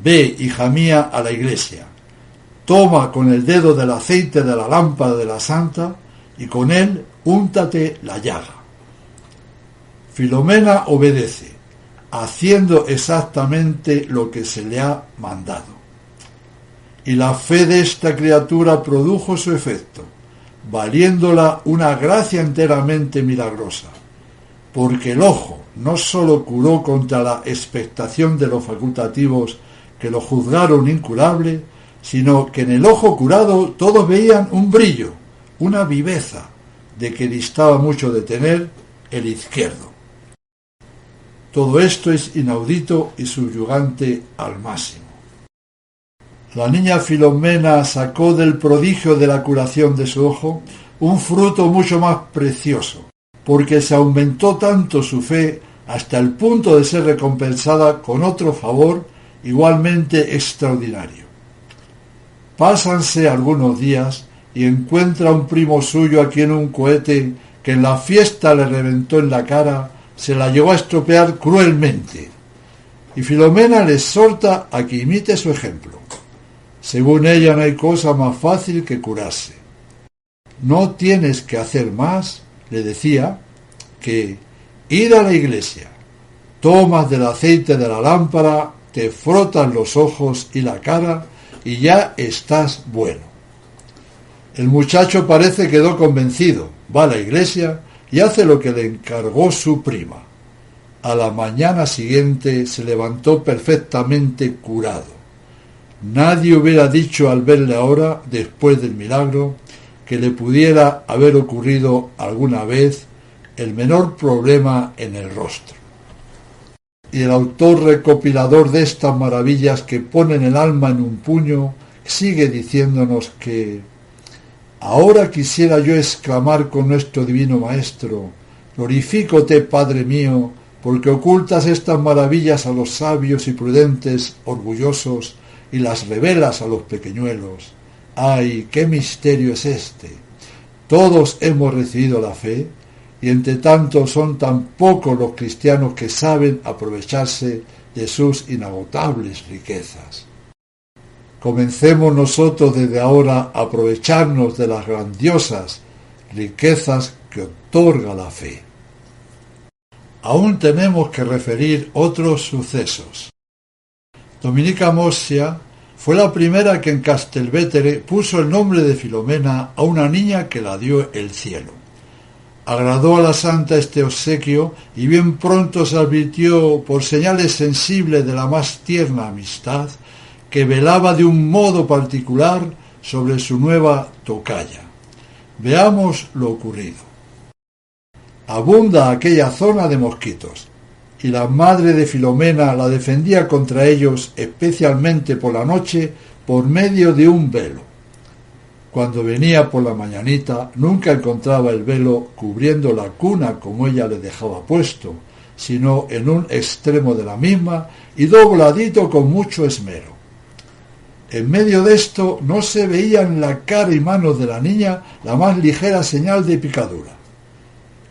«Ve, hija mía, a la iglesia, toma con el dedo del aceite de la lámpara de la santa y con él úntate la llaga». Filomena obedece, haciendo exactamente lo que se le ha mandado. Y la fe de esta criatura produjo su efecto, valiéndola una gracia enteramente milagrosa, porque el ojo no sólo curó contra la expectación de los facultativos que lo juzgaron incurable, sino que en el ojo curado todos veían un brillo, una viveza, de que distaba mucho de tener el izquierdo. Todo esto es inaudito y subyugante al máximo. La niña Filomena sacó del prodigio de la curación de su ojo un fruto mucho más precioso, porque se aumentó tanto su fe hasta el punto de ser recompensada con otro favor igualmente extraordinario. Pásanse algunos días y encuentra un primo suyo a quien un cohete que en la fiesta le reventó en la cara se la llegó a estropear cruelmente, y Filomena le exhorta a que imite su ejemplo. Según ella, no hay cosa más fácil que curarse. No tienes que hacer más, le decía, que ir a la iglesia, tomas del aceite de la lámpara, te frotas los ojos y la cara y ya estás bueno. El muchacho parece quedó convencido, va a la iglesia y hace lo que le encargó su prima. A la mañana siguiente se levantó perfectamente curado. Nadie hubiera dicho al verle ahora, después del milagro, que le pudiera haber ocurrido alguna vez el menor problema en el rostro. Y el autor recopilador de estas maravillas que ponen el alma en un puño sigue diciéndonos que ahora quisiera yo exclamar con nuestro divino Maestro: glorifícote, Padre mío, porque ocultas estas maravillas a los sabios y prudentes orgullosos y las revelas a los pequeñuelos. ¡Ay, qué misterio es este! Todos hemos recibido la fe, y entre tanto son tan pocos los cristianos que saben aprovecharse de sus inagotables riquezas. Comencemos nosotros desde ahora a aprovecharnos de las grandiosas riquezas que otorga la fe. Aún tenemos que referir otros sucesos. Dominica Mossia fue la primera que en Castelvetere puso el nombre de Filomena a una niña que la dio el cielo. Agradó a la santa este obsequio y bien pronto se advirtió por señales sensibles de la más tierna amistad que velaba de un modo particular sobre su nueva tocaya. Veamos lo ocurrido. Abunda aquella zona de mosquitos, y la madre de Filomena la defendía contra ellos, especialmente por la noche, por medio de un velo. Cuando venía por la mañanita, nunca encontraba el velo cubriendo la cuna como ella le dejaba puesto, sino en un extremo de la misma y dobladito con mucho esmero. En medio de esto no se veía en la cara y manos de la niña la más ligera señal de picadura.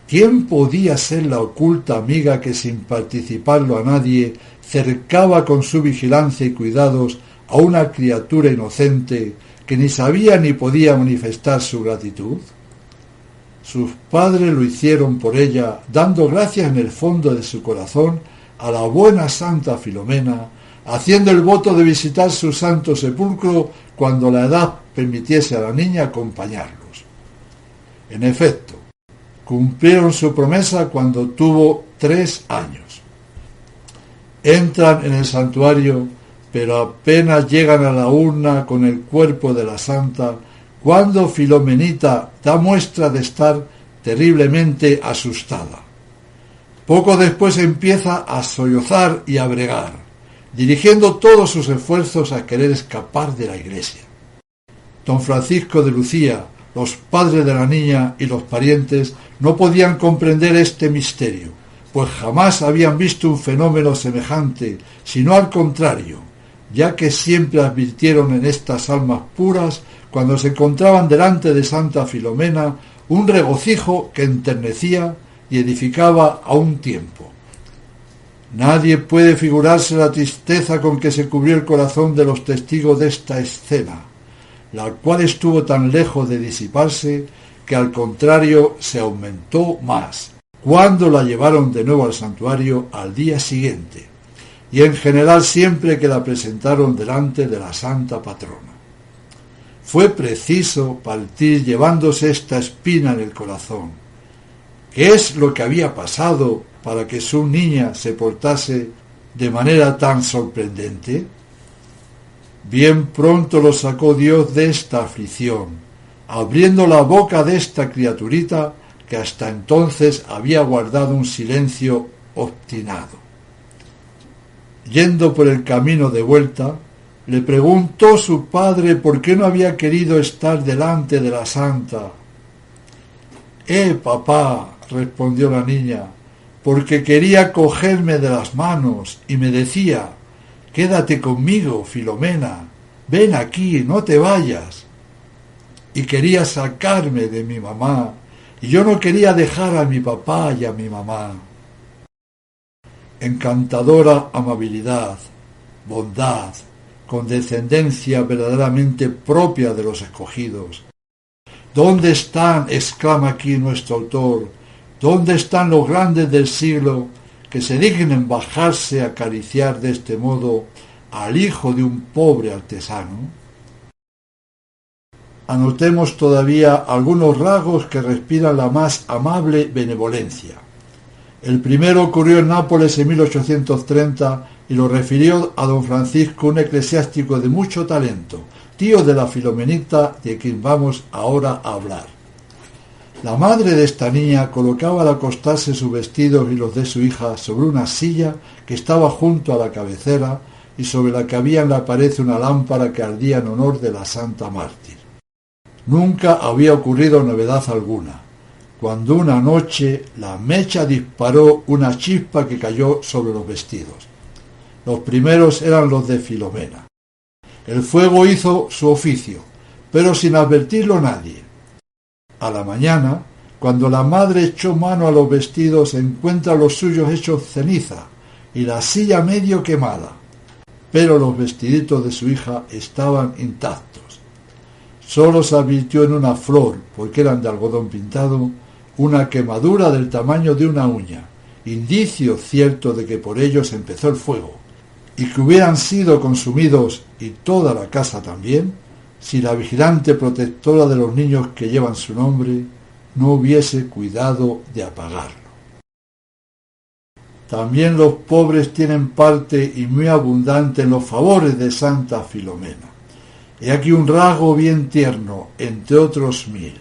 ¿Quién podía ser la oculta amiga que, sin participarlo a nadie, cercaba con su vigilancia y cuidados a una criatura inocente que ni sabía ni podía manifestar su gratitud? Sus padres lo hicieron por ella, dando gracias en el fondo de su corazón a la buena Santa Filomena, haciendo el voto de visitar su santo sepulcro cuando la edad permitiese a la niña acompañarlos. En efecto, cumplieron su promesa cuando tuvo 3 años. Entran en el santuario, pero apenas llegan a la urna con el cuerpo de la santa, cuando Filomenita da muestra de estar terriblemente asustada. Poco después empieza a sollozar y a bregar, dirigiendo todos sus esfuerzos a querer escapar de la iglesia. Don Francisco de Lucía, los padres de la niña y los parientes no podían comprender este misterio, pues jamás habían visto un fenómeno semejante, sino al contrario, ya que siempre advirtieron en estas almas puras, cuando se encontraban delante de Santa Filomena, un regocijo que enternecía y edificaba a un tiempo. Nadie puede figurarse la tristeza con que se cubrió el corazón de los testigos de esta escena, la cual estuvo tan lejos de disiparse que al contrario se aumentó más, cuando la llevaron de nuevo al santuario al día siguiente, y en general siempre que la presentaron delante de la santa patrona. Fue preciso partir llevándose esta espina en el corazón. ¿Qué es lo que había pasado para que su niña se portase de manera tan sorprendente? Bien pronto lo sacó Dios de esta aflicción, abriendo la boca de esta criaturita que hasta entonces había guardado un silencio obstinado. Yendo por el camino de vuelta, le preguntó su padre por qué no había querido estar delante de la santa. Papá, respondió la niña, porque quería cogerme de las manos y me decía, quédate conmigo, Filomena, ven aquí, no te vayas. Y quería sacarme de mi mamá, y yo no quería dejar a mi papá y a mi mamá. Encantadora amabilidad, bondad, condescendencia verdaderamente propia de los escogidos. ¿Dónde están, exclama aquí nuestro autor, dónde están los grandes del siglo que se dignen bajarse a acariciar de este modo al hijo de un pobre artesano? Anotemos todavía algunos rasgos que respiran la más amable benevolencia. El primero ocurrió en Nápoles en 1830 y lo refirió a don Francisco, un eclesiástico de mucho talento, tío de la Filomenita de quien vamos ahora a hablar. La madre de esta niña colocaba al acostarse sus vestidos y los de su hija sobre una silla que estaba junto a la cabecera y sobre la que había en la pared una lámpara que ardía en honor de la santa mártir. Nunca había ocurrido novedad alguna, cuando una noche la mecha disparó una chispa que cayó sobre los vestidos. Los primeros eran los de Filomena. El fuego hizo su oficio, pero sin advertirlo nadie. A la mañana, cuando la madre echó mano a los vestidos, encuentra los suyos hechos ceniza y la silla medio quemada, pero los vestiditos de su hija estaban intactos. Solo se advirtió en una flor, porque eran de algodón pintado, una quemadura del tamaño de una uña, indicio cierto de que por ellos empezó el fuego, y que hubieran sido consumidos, y toda la casa también, si la vigilante protectora de los niños que llevan su nombre no hubiese cuidado de apagarlo. También los pobres tienen parte y muy abundante en los favores de Santa Filomena. He aquí un rasgo bien tierno, entre otros 1000.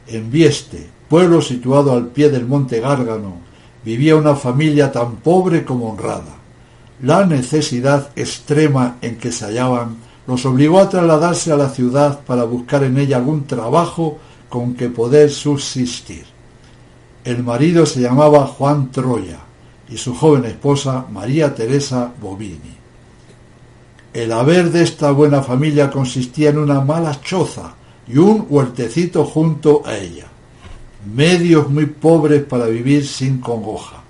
En Vieste, pueblo situado al pie del monte Gárgano, vivía una familia tan pobre como honrada. La necesidad extrema en que se hallaban los obligó a trasladarse a la ciudad para buscar en ella algún trabajo con que poder subsistir. El marido se llamaba Juan Troya y su joven esposa María Teresa Bovini. El haber de esta buena familia consistía en una mala choza y un huertecito junto a ella, medios muy pobres para vivir sin congoja.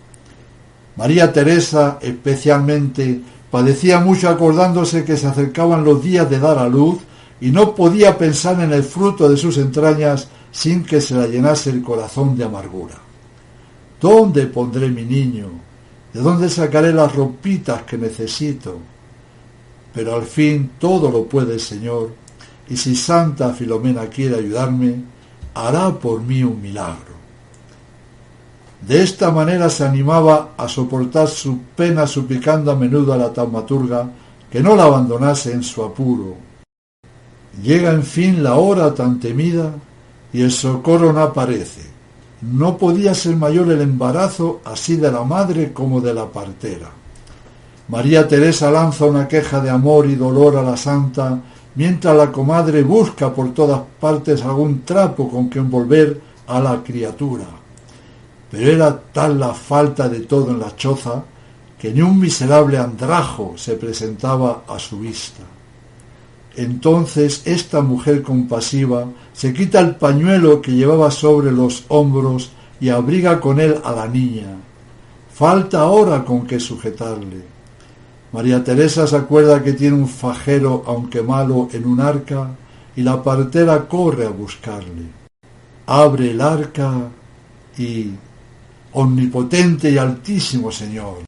María Teresa especialmente padecía mucho acordándose que se acercaban los días de dar a luz y no podía pensar en el fruto de sus entrañas sin que se la llenase el corazón de amargura. ¿Dónde pondré mi niño? ¿De dónde sacaré las ropitas que necesito? Pero al fin todo lo puede el Señor, y si Santa Filomena quiere ayudarme, hará por mí un milagro. De esta manera se animaba a soportar su pena suplicando a menudo a la taumaturga que no la abandonase en su apuro. Llega en fin la hora tan temida y el socorro no aparece. No podía ser mayor el embarazo así de la madre como de la partera. María Teresa lanza una queja de amor y dolor a la santa, mientras la comadre busca por todas partes algún trapo con que envolver a la criatura. Pero era tal la falta de todo en la choza que ni un miserable andrajo se presentaba a su vista. Entonces esta mujer compasiva se quita el pañuelo que llevaba sobre los hombros y abriga con él a la niña. Falta ahora con qué sujetarle. María Teresa se acuerda que tiene un fajero, aunque malo, en un arca, y la partera corre a buscarle. Abre el arca y... Omnipotente y altísimo Señor,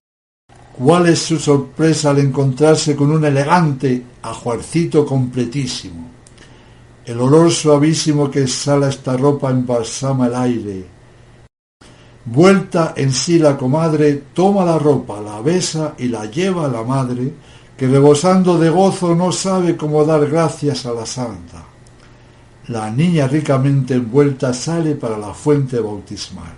¿cuál es su sorpresa al encontrarse con un elegante ajuarcito completísimo? El olor suavísimo que exhala esta ropa embalsama el aire. Vuelta en sí la comadre, toma la ropa, la besa y la lleva a la madre, que rebosando de gozo no sabe cómo dar gracias a la santa. La niña ricamente envuelta sale para la fuente bautismal.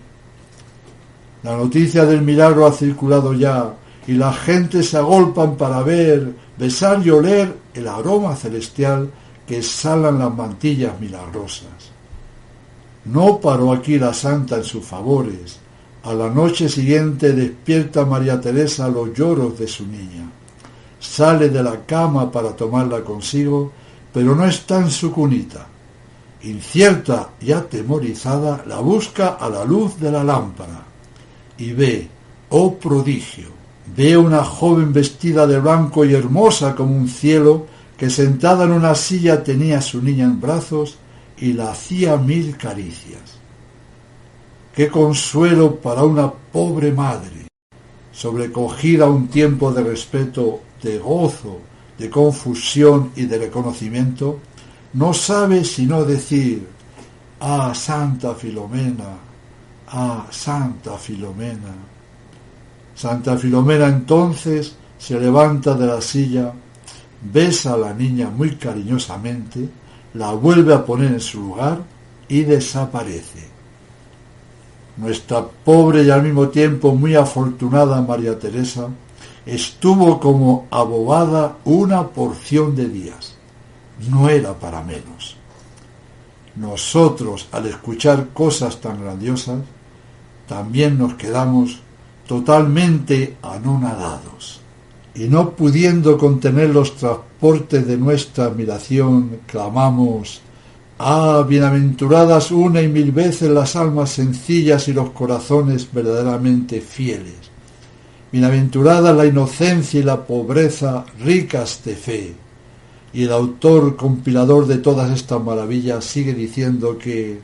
La noticia del milagro ha circulado ya, y la gente se agolpan para ver, besar y oler el aroma celestial que exhalan las mantillas milagrosas. No paró aquí la santa en sus favores. A la noche siguiente despierta María Teresa los lloros de su niña. Sale de la cama para tomarla consigo, pero no está en su cunita. Incierta y atemorizada, la busca a la luz de la lámpara. Y ve, oh prodigio, ve una joven vestida de blanco y hermosa como un cielo, que sentada en una silla tenía a su niña en brazos y la hacía 1000 caricias. ¡Qué consuelo para una pobre madre! Sobrecogida a un tiempo de respeto, de gozo, de confusión y de reconocimiento, no sabe sino decir: ¡Ah, Santa Filomena! ¡Ah, Santa Filomena! Santa Filomena entonces se levanta de la silla, besa a la niña muy cariñosamente, la vuelve a poner en su lugar y desaparece. Nuestra pobre y al mismo tiempo muy afortunada María Teresa estuvo como abobada una porción de días. No era para menos. Nosotros, al escuchar cosas tan grandiosas, también nos quedamos totalmente anonadados, y no pudiendo contener los transportes de nuestra admiración, clamamos: ¡Ah, bienaventuradas una y 1000 veces las almas sencillas y los corazones verdaderamente fieles! Bienaventurada la inocencia y la pobreza ricas de fe. Y el autor compilador de todas estas maravillas sigue diciendo que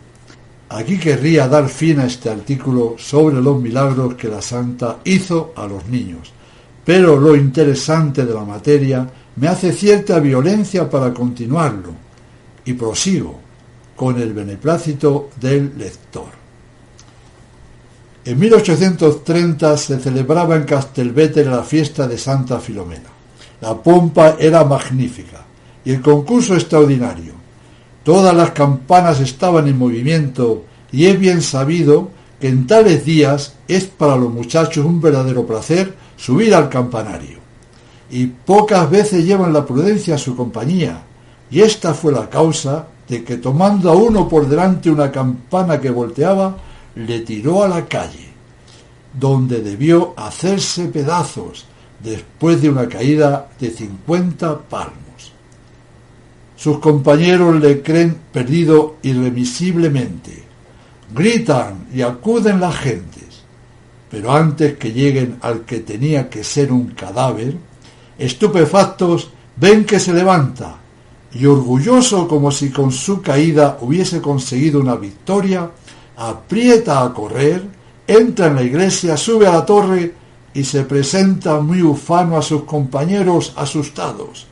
aquí querría dar fin a este artículo sobre los milagros que la santa hizo a los niños, pero lo interesante de la materia me hace cierta violencia para continuarlo, y prosigo con el beneplácito del lector. En 1830 se celebraba en Castelveteri la fiesta de Santa Filomena. La pompa era magnífica y el concurso extraordinario. Todas las campanas estaban en movimiento, y es bien sabido que en tales días es para los muchachos un verdadero placer subir al campanario. y pocas veces llevan la prudencia a su compañía, y esta fue la causa de que, tomando a uno por delante una campana que volteaba, le tiró a la calle, donde debió hacerse pedazos después de una caída de 50 palmos. Sus compañeros le creen perdido irremisiblemente. Gritan y acuden las gentes, pero antes que lleguen al que tenía que ser un cadáver, estupefactos ven que se levanta, y orgulloso como si con su caída hubiese conseguido una victoria, aprieta a correr, entra en la iglesia, sube a la torre y se presenta muy ufano a sus compañeros asustados.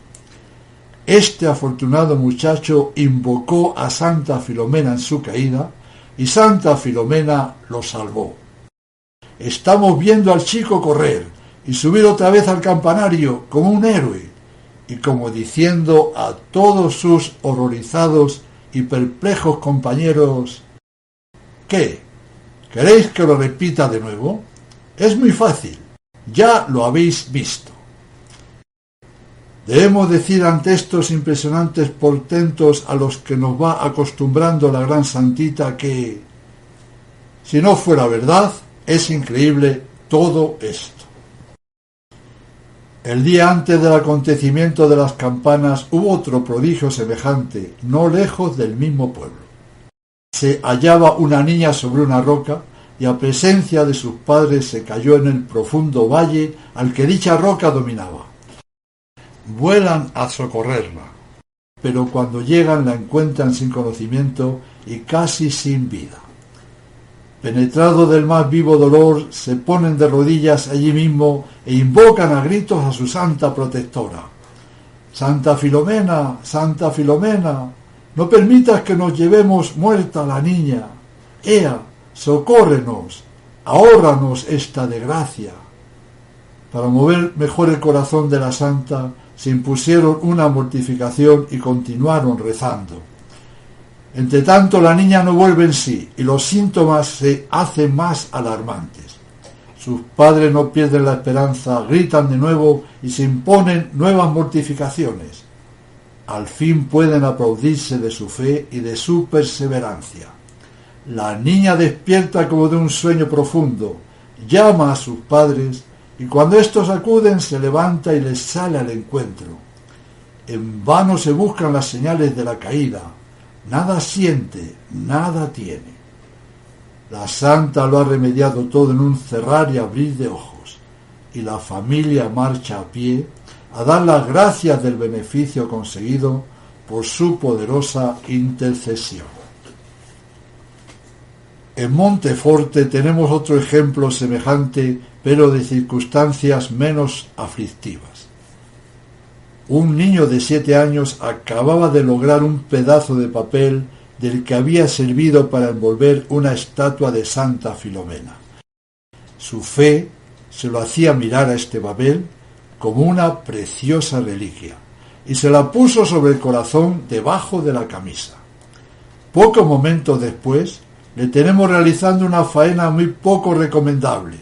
Este afortunado muchacho invocó a Santa Filomena en su caída, y Santa Filomena lo salvó. Estamos viendo al chico correr y subir otra vez al campanario como un héroe, y como diciendo a todos sus horrorizados y perplejos compañeros: ¿qué? ¿Queréis que lo repita de nuevo? Es muy fácil, ya lo habéis visto. Debemos decir ante estos impresionantes portentos a los que nos va acostumbrando la gran santita que, si no fuera verdad, es increíble todo esto. El día antes del acontecimiento de las campanas hubo otro prodigio semejante, no lejos del mismo pueblo. Se hallaba una niña sobre una roca, y a presencia de sus padres se cayó en el profundo valle al que dicha roca dominaba. Vuelan a socorrerla, pero cuando llegan la encuentran sin conocimiento y casi sin vida. Penetrados del más vivo dolor, se ponen de rodillas allí mismo e invocan a gritos a su santa protectora. Santa Filomena, no permitas que nos llevemos muerta a la niña. Ea, socórrenos, ahórranos esta desgracia. Para mover mejor el corazón de la santa, se impusieron una mortificación y continuaron rezando. Entre tanto, la niña no vuelve en sí y los síntomas se hacen más alarmantes. Sus padres no pierden la esperanza, gritan de nuevo y se imponen nuevas mortificaciones. Al fin pueden aplaudirse de su fe y de su perseverancia. La niña despierta como de un sueño profundo, llama a sus padres, y cuando éstos acuden se levanta y les sale al encuentro. En vano se buscan las señales de la caída, nada siente, nada tiene. La santa lo ha remediado todo en un cerrar y abrir de ojos, y la familia marcha a pie a dar las gracias del beneficio conseguido por su poderosa intercesión. En Monteforte tenemos otro ejemplo semejante, pero de circunstancias menos aflictivas. Un niño de 7 años acababa de lograr un pedazo de papel del que había servido para envolver una estatua de Santa Filomena. Su fe se lo hacía mirar a este papel como una preciosa reliquia, y se la puso sobre el corazón debajo de la camisa. Pocos momentos después, le tenemos realizando una faena muy poco recomendable.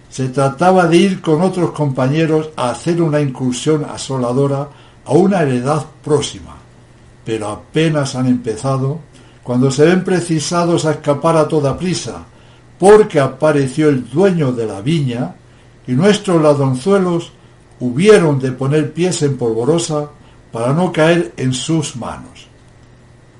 Se trataba de ir con otros compañeros a hacer una incursión asoladora a una heredad próxima, pero apenas han empezado cuando se ven precisados a escapar a toda prisa, porque apareció el dueño de la viña y nuestros ladronzuelos hubieron de poner pies en polvorosa para no caer en sus manos.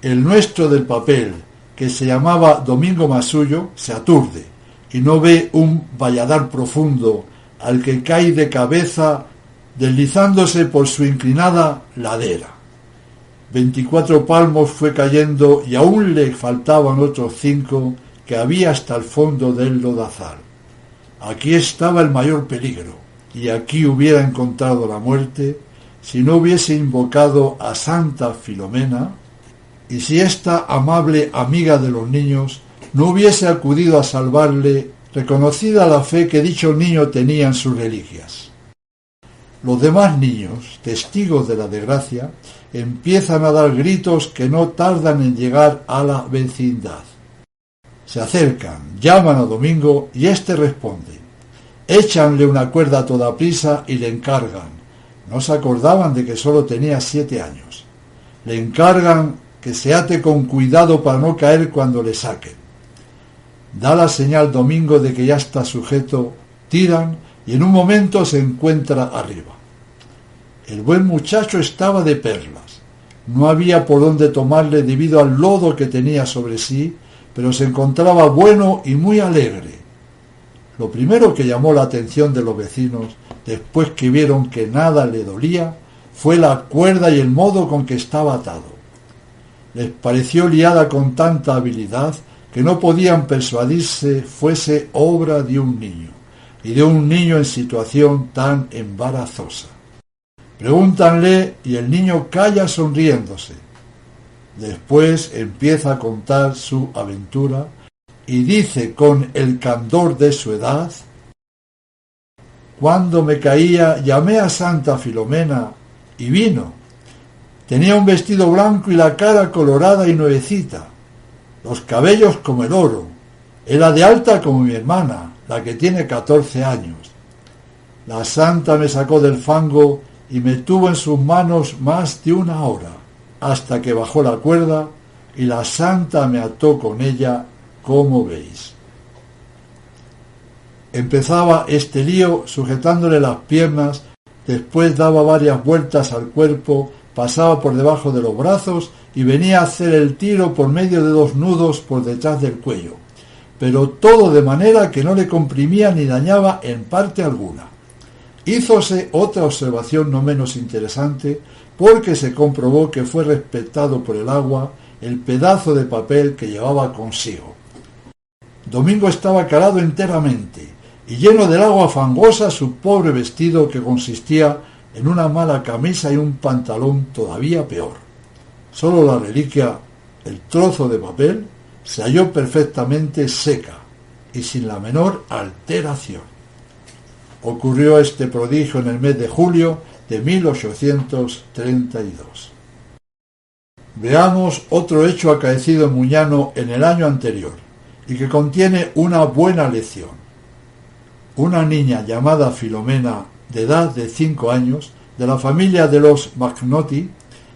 El nuestro del papel, que se llamaba Domingo Masullo, se aturde y no ve un valladar profundo al que cae de cabeza deslizándose por su inclinada ladera. 24 palmos fue cayendo y aún le faltaban otros 5 que había hasta el fondo del lodazal. Aquí estaba el mayor peligro, y aquí hubiera encontrado la muerte si no hubiese invocado a Santa Filomena, y si esta amable amiga de los niños no hubiese acudido a salvarle, reconocida la fe que dicho niño tenía en sus reliquias. Los demás niños, testigos de la desgracia, empiezan a dar gritos que no tardan en llegar a la vecindad. Se acercan, llaman a Domingo y éste responde. Échanle una cuerda a toda prisa y le encargan: No se acordaban de que solo tenía 7 años. Le encargan que se ate con cuidado para no caer cuando le saquen. Da la señal Domingo de que ya está sujeto, tiran y en un momento se encuentra arriba. El buen muchacho estaba de perlas. No había por dónde tomarle debido al lodo que tenía sobre sí, pero se encontraba bueno y muy alegre. Lo primero que llamó la atención de los vecinos, después que vieron que nada le dolía, fue la cuerda y el modo con que estaba atado. Les pareció liada con tanta habilidad que no podían persuadirse fuese obra de un niño, y de un niño en situación tan embarazosa. Pregúntanle y el niño calla sonriéndose. Después empieza a contar su aventura y dice con el candor de su edad: cuando me caía llamé a Santa Filomena y vino. Tenía un vestido blanco y la cara colorada y nuevecita, los cabellos como el oro. Era de alta como mi hermana, la que tiene 14 años. La santa me sacó del fango y me tuvo en sus manos más de 1 hora, hasta que bajó la cuerda y la santa me ató con ella, como veis. Empezaba este lío sujetándole las piernas, después daba varias vueltas al cuerpo, pasaba por debajo de los brazos y venía a hacer el tiro por medio de 2 nudos por detrás del cuello, pero todo de manera que no le comprimía ni dañaba en parte alguna. Hízose otra observación no menos interesante, porque se comprobó que fue respetado por el agua el pedazo de papel que llevaba consigo. Domingo estaba calado enteramente, y lleno del agua fangosa su pobre vestido, que consistía en una mala camisa y un pantalón todavía peor. Solo la reliquia, el trozo de papel, se halló perfectamente seca y sin la menor alteración. Ocurrió este prodigio en el mes de julio de 1832. Veamos otro hecho acaecido en Muñano en el año anterior y que contiene una buena lección. Una niña llamada Filomena, de edad de 5 años, de la familia de los Magnotti,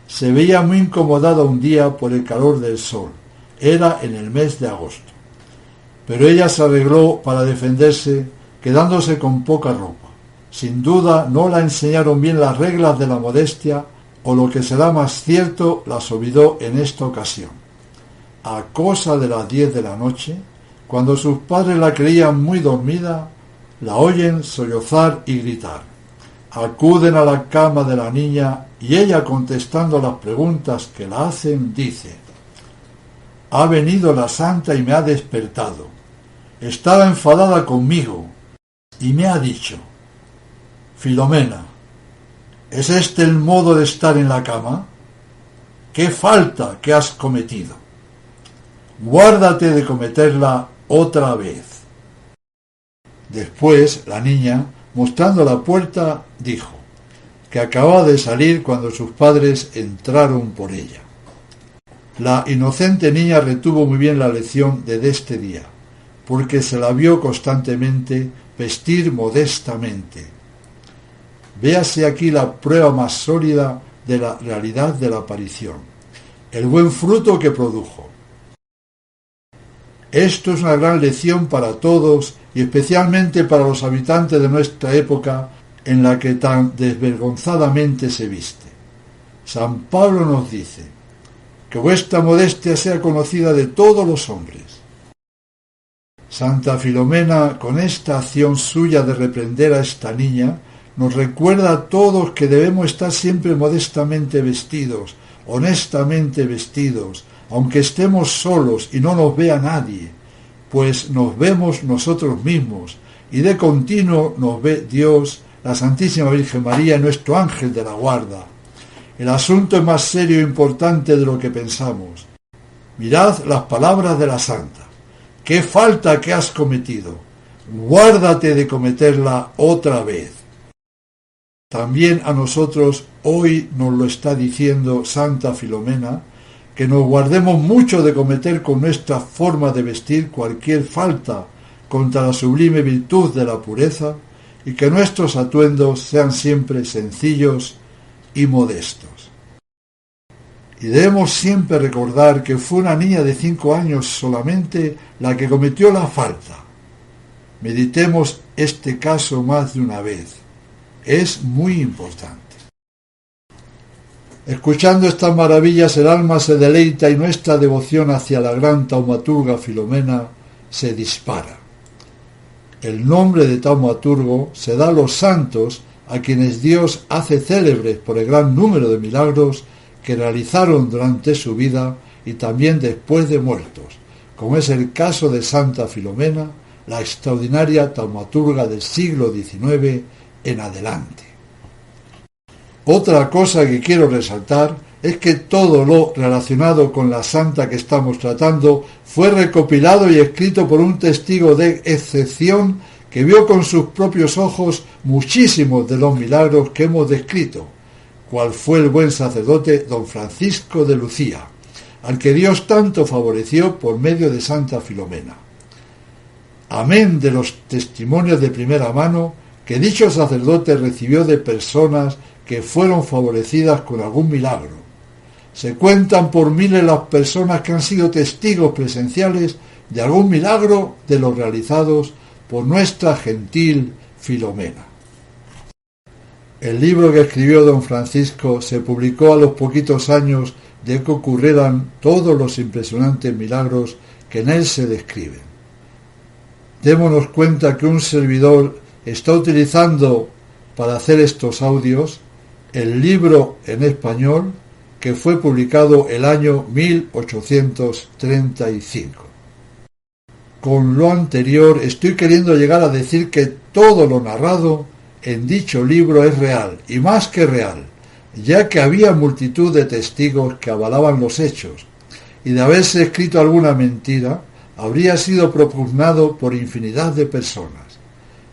se veía muy incomodada un día por el calor del sol. Era en el mes de agosto. Pero ella se arregló para defenderse, quedándose con poca ropa. Sin duda no la enseñaron bien las reglas de la modestia, o lo que será más cierto, las olvidó en esta ocasión. A cosa de las 10 de la noche, cuando sus padres la creían muy dormida, la oyen sollozar y gritar. Acuden a la cama de la niña y ella, contestando a las preguntas que la hacen, dice: ha venido la santa y me ha despertado. Estaba enfadada conmigo y me ha dicho: Filomena, ¿es este el modo de estar en la cama? ¡Qué falta que has cometido! Guárdate de cometerla otra vez. Después la niña, mostrando la puerta, dijo que acababa de salir cuando sus padres entraron por ella. La inocente niña retuvo muy bien la lección de este día, porque se la vio constantemente vestir modestamente. Véase aquí la prueba más sólida de la realidad de la aparición, el buen fruto que produjo. Esto es una gran lección para todos y especialmente para los habitantes de nuestra época, en la que tan desvergonzadamente se viste. San Pablo nos dice: que vuestra modestia sea conocida de todos los hombres. Santa Filomena, con esta acción suya de reprender a esta niña, nos recuerda a todos que debemos estar siempre modestamente vestidos, honestamente vestidos, aunque estemos solos y no nos vea nadie, pues nos vemos nosotros mismos, y de continuo nos ve Dios, la Santísima Virgen María, nuestro ángel de la guarda. El asunto es más serio e importante de lo que pensamos. Mirad las palabras de la santa. ¡Qué falta que has cometido! Guárdate de cometerla otra vez. También a nosotros hoy nos lo está diciendo Santa Filomena, que nos guardemos mucho de cometer con nuestra forma de vestir cualquier falta contra la sublime virtud de la pureza, y que nuestros atuendos sean siempre sencillos y modestos. Y debemos siempre recordar que fue una niña de 5 años solamente la que cometió la falta. Meditemos este caso más de una vez. Es muy importante. Escuchando estas maravillas el alma se deleita y nuestra devoción hacia la gran taumaturga Filomena se dispara. El nombre de taumaturgo se da a los santos a quienes Dios hace célebres por el gran número de milagros que realizaron durante su vida y también después de muertos, como es el caso de Santa Filomena, la extraordinaria taumaturga del siglo XIX en adelante. Otra cosa que quiero resaltar es que todo lo relacionado con la santa que estamos tratando fue recopilado y escrito por un testigo de excepción que vio con sus propios ojos muchísimos de los milagros que hemos descrito, cual fue el buen sacerdote don Francisco de Lucía, al que Dios tanto favoreció por medio de Santa Filomena. Amén de los testimonios de primera mano que dicho sacerdote recibió de personas que fueron favorecidas con algún milagro. Se cuentan por miles las personas que han sido testigos presenciales de algún milagro de los realizados por nuestra gentil Filomena. El libro que escribió don Francisco se publicó a los poquitos años de que ocurrieran todos los impresionantes milagros que en él se describen. Démonos cuenta que un servidor está utilizando para hacer estos audios el libro en español que fue publicado el año 1835. Con lo anterior estoy queriendo llegar a decir que todo lo narrado en dicho libro es real, y más que real, ya que había multitud de testigos que avalaban los hechos, y de haberse escrito alguna mentira, habría sido propugnado por infinidad de personas.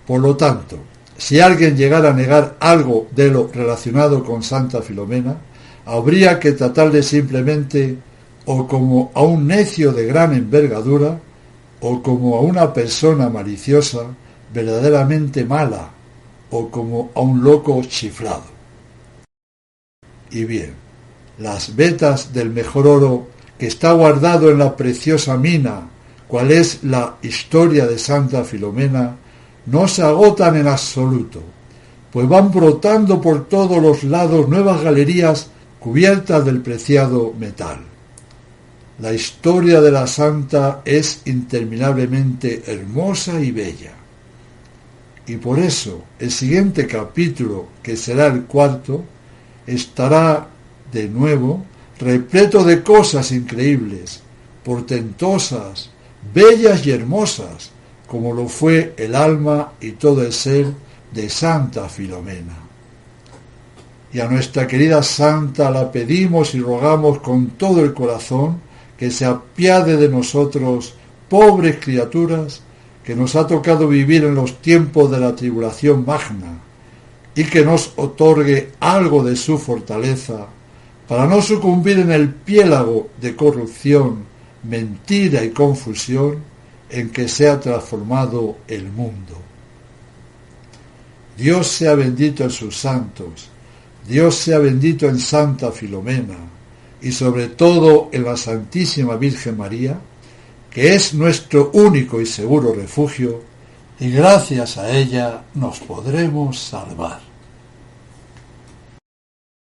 Por lo tanto, si alguien llegara a negar algo de lo relacionado con Santa Filomena, habría que tratarle simplemente o como a un necio de gran envergadura, o como a una persona maliciosa, verdaderamente mala, o como a un loco chiflado. Y bien, las vetas del mejor oro que está guardado en la preciosa mina, cual es la historia de Santa Filomena, no se agotan en absoluto, pues van brotando por todos los lados nuevas galerías cubiertas del preciado metal. La historia de la santa es interminablemente hermosa y bella. Y por eso el siguiente capítulo, que será el 4, estará de nuevo repleto de cosas increíbles, portentosas, bellas y hermosas, como lo fue el alma y todo el ser de Santa Filomena. Y a nuestra querida santa la pedimos y rogamos con todo el corazón que se apiade de nosotros, pobres criaturas, que nos ha tocado vivir en los tiempos de la tribulación magna, y que nos otorgue algo de su fortaleza, para no sucumbir en el piélago de corrupción, mentira y confusión en que se ha transformado el mundo. Dios sea bendito en sus santos, Dios sea bendito en Santa Filomena, y sobre todo en la Santísima Virgen María, que es nuestro único y seguro refugio, y gracias a ella nos podremos salvar.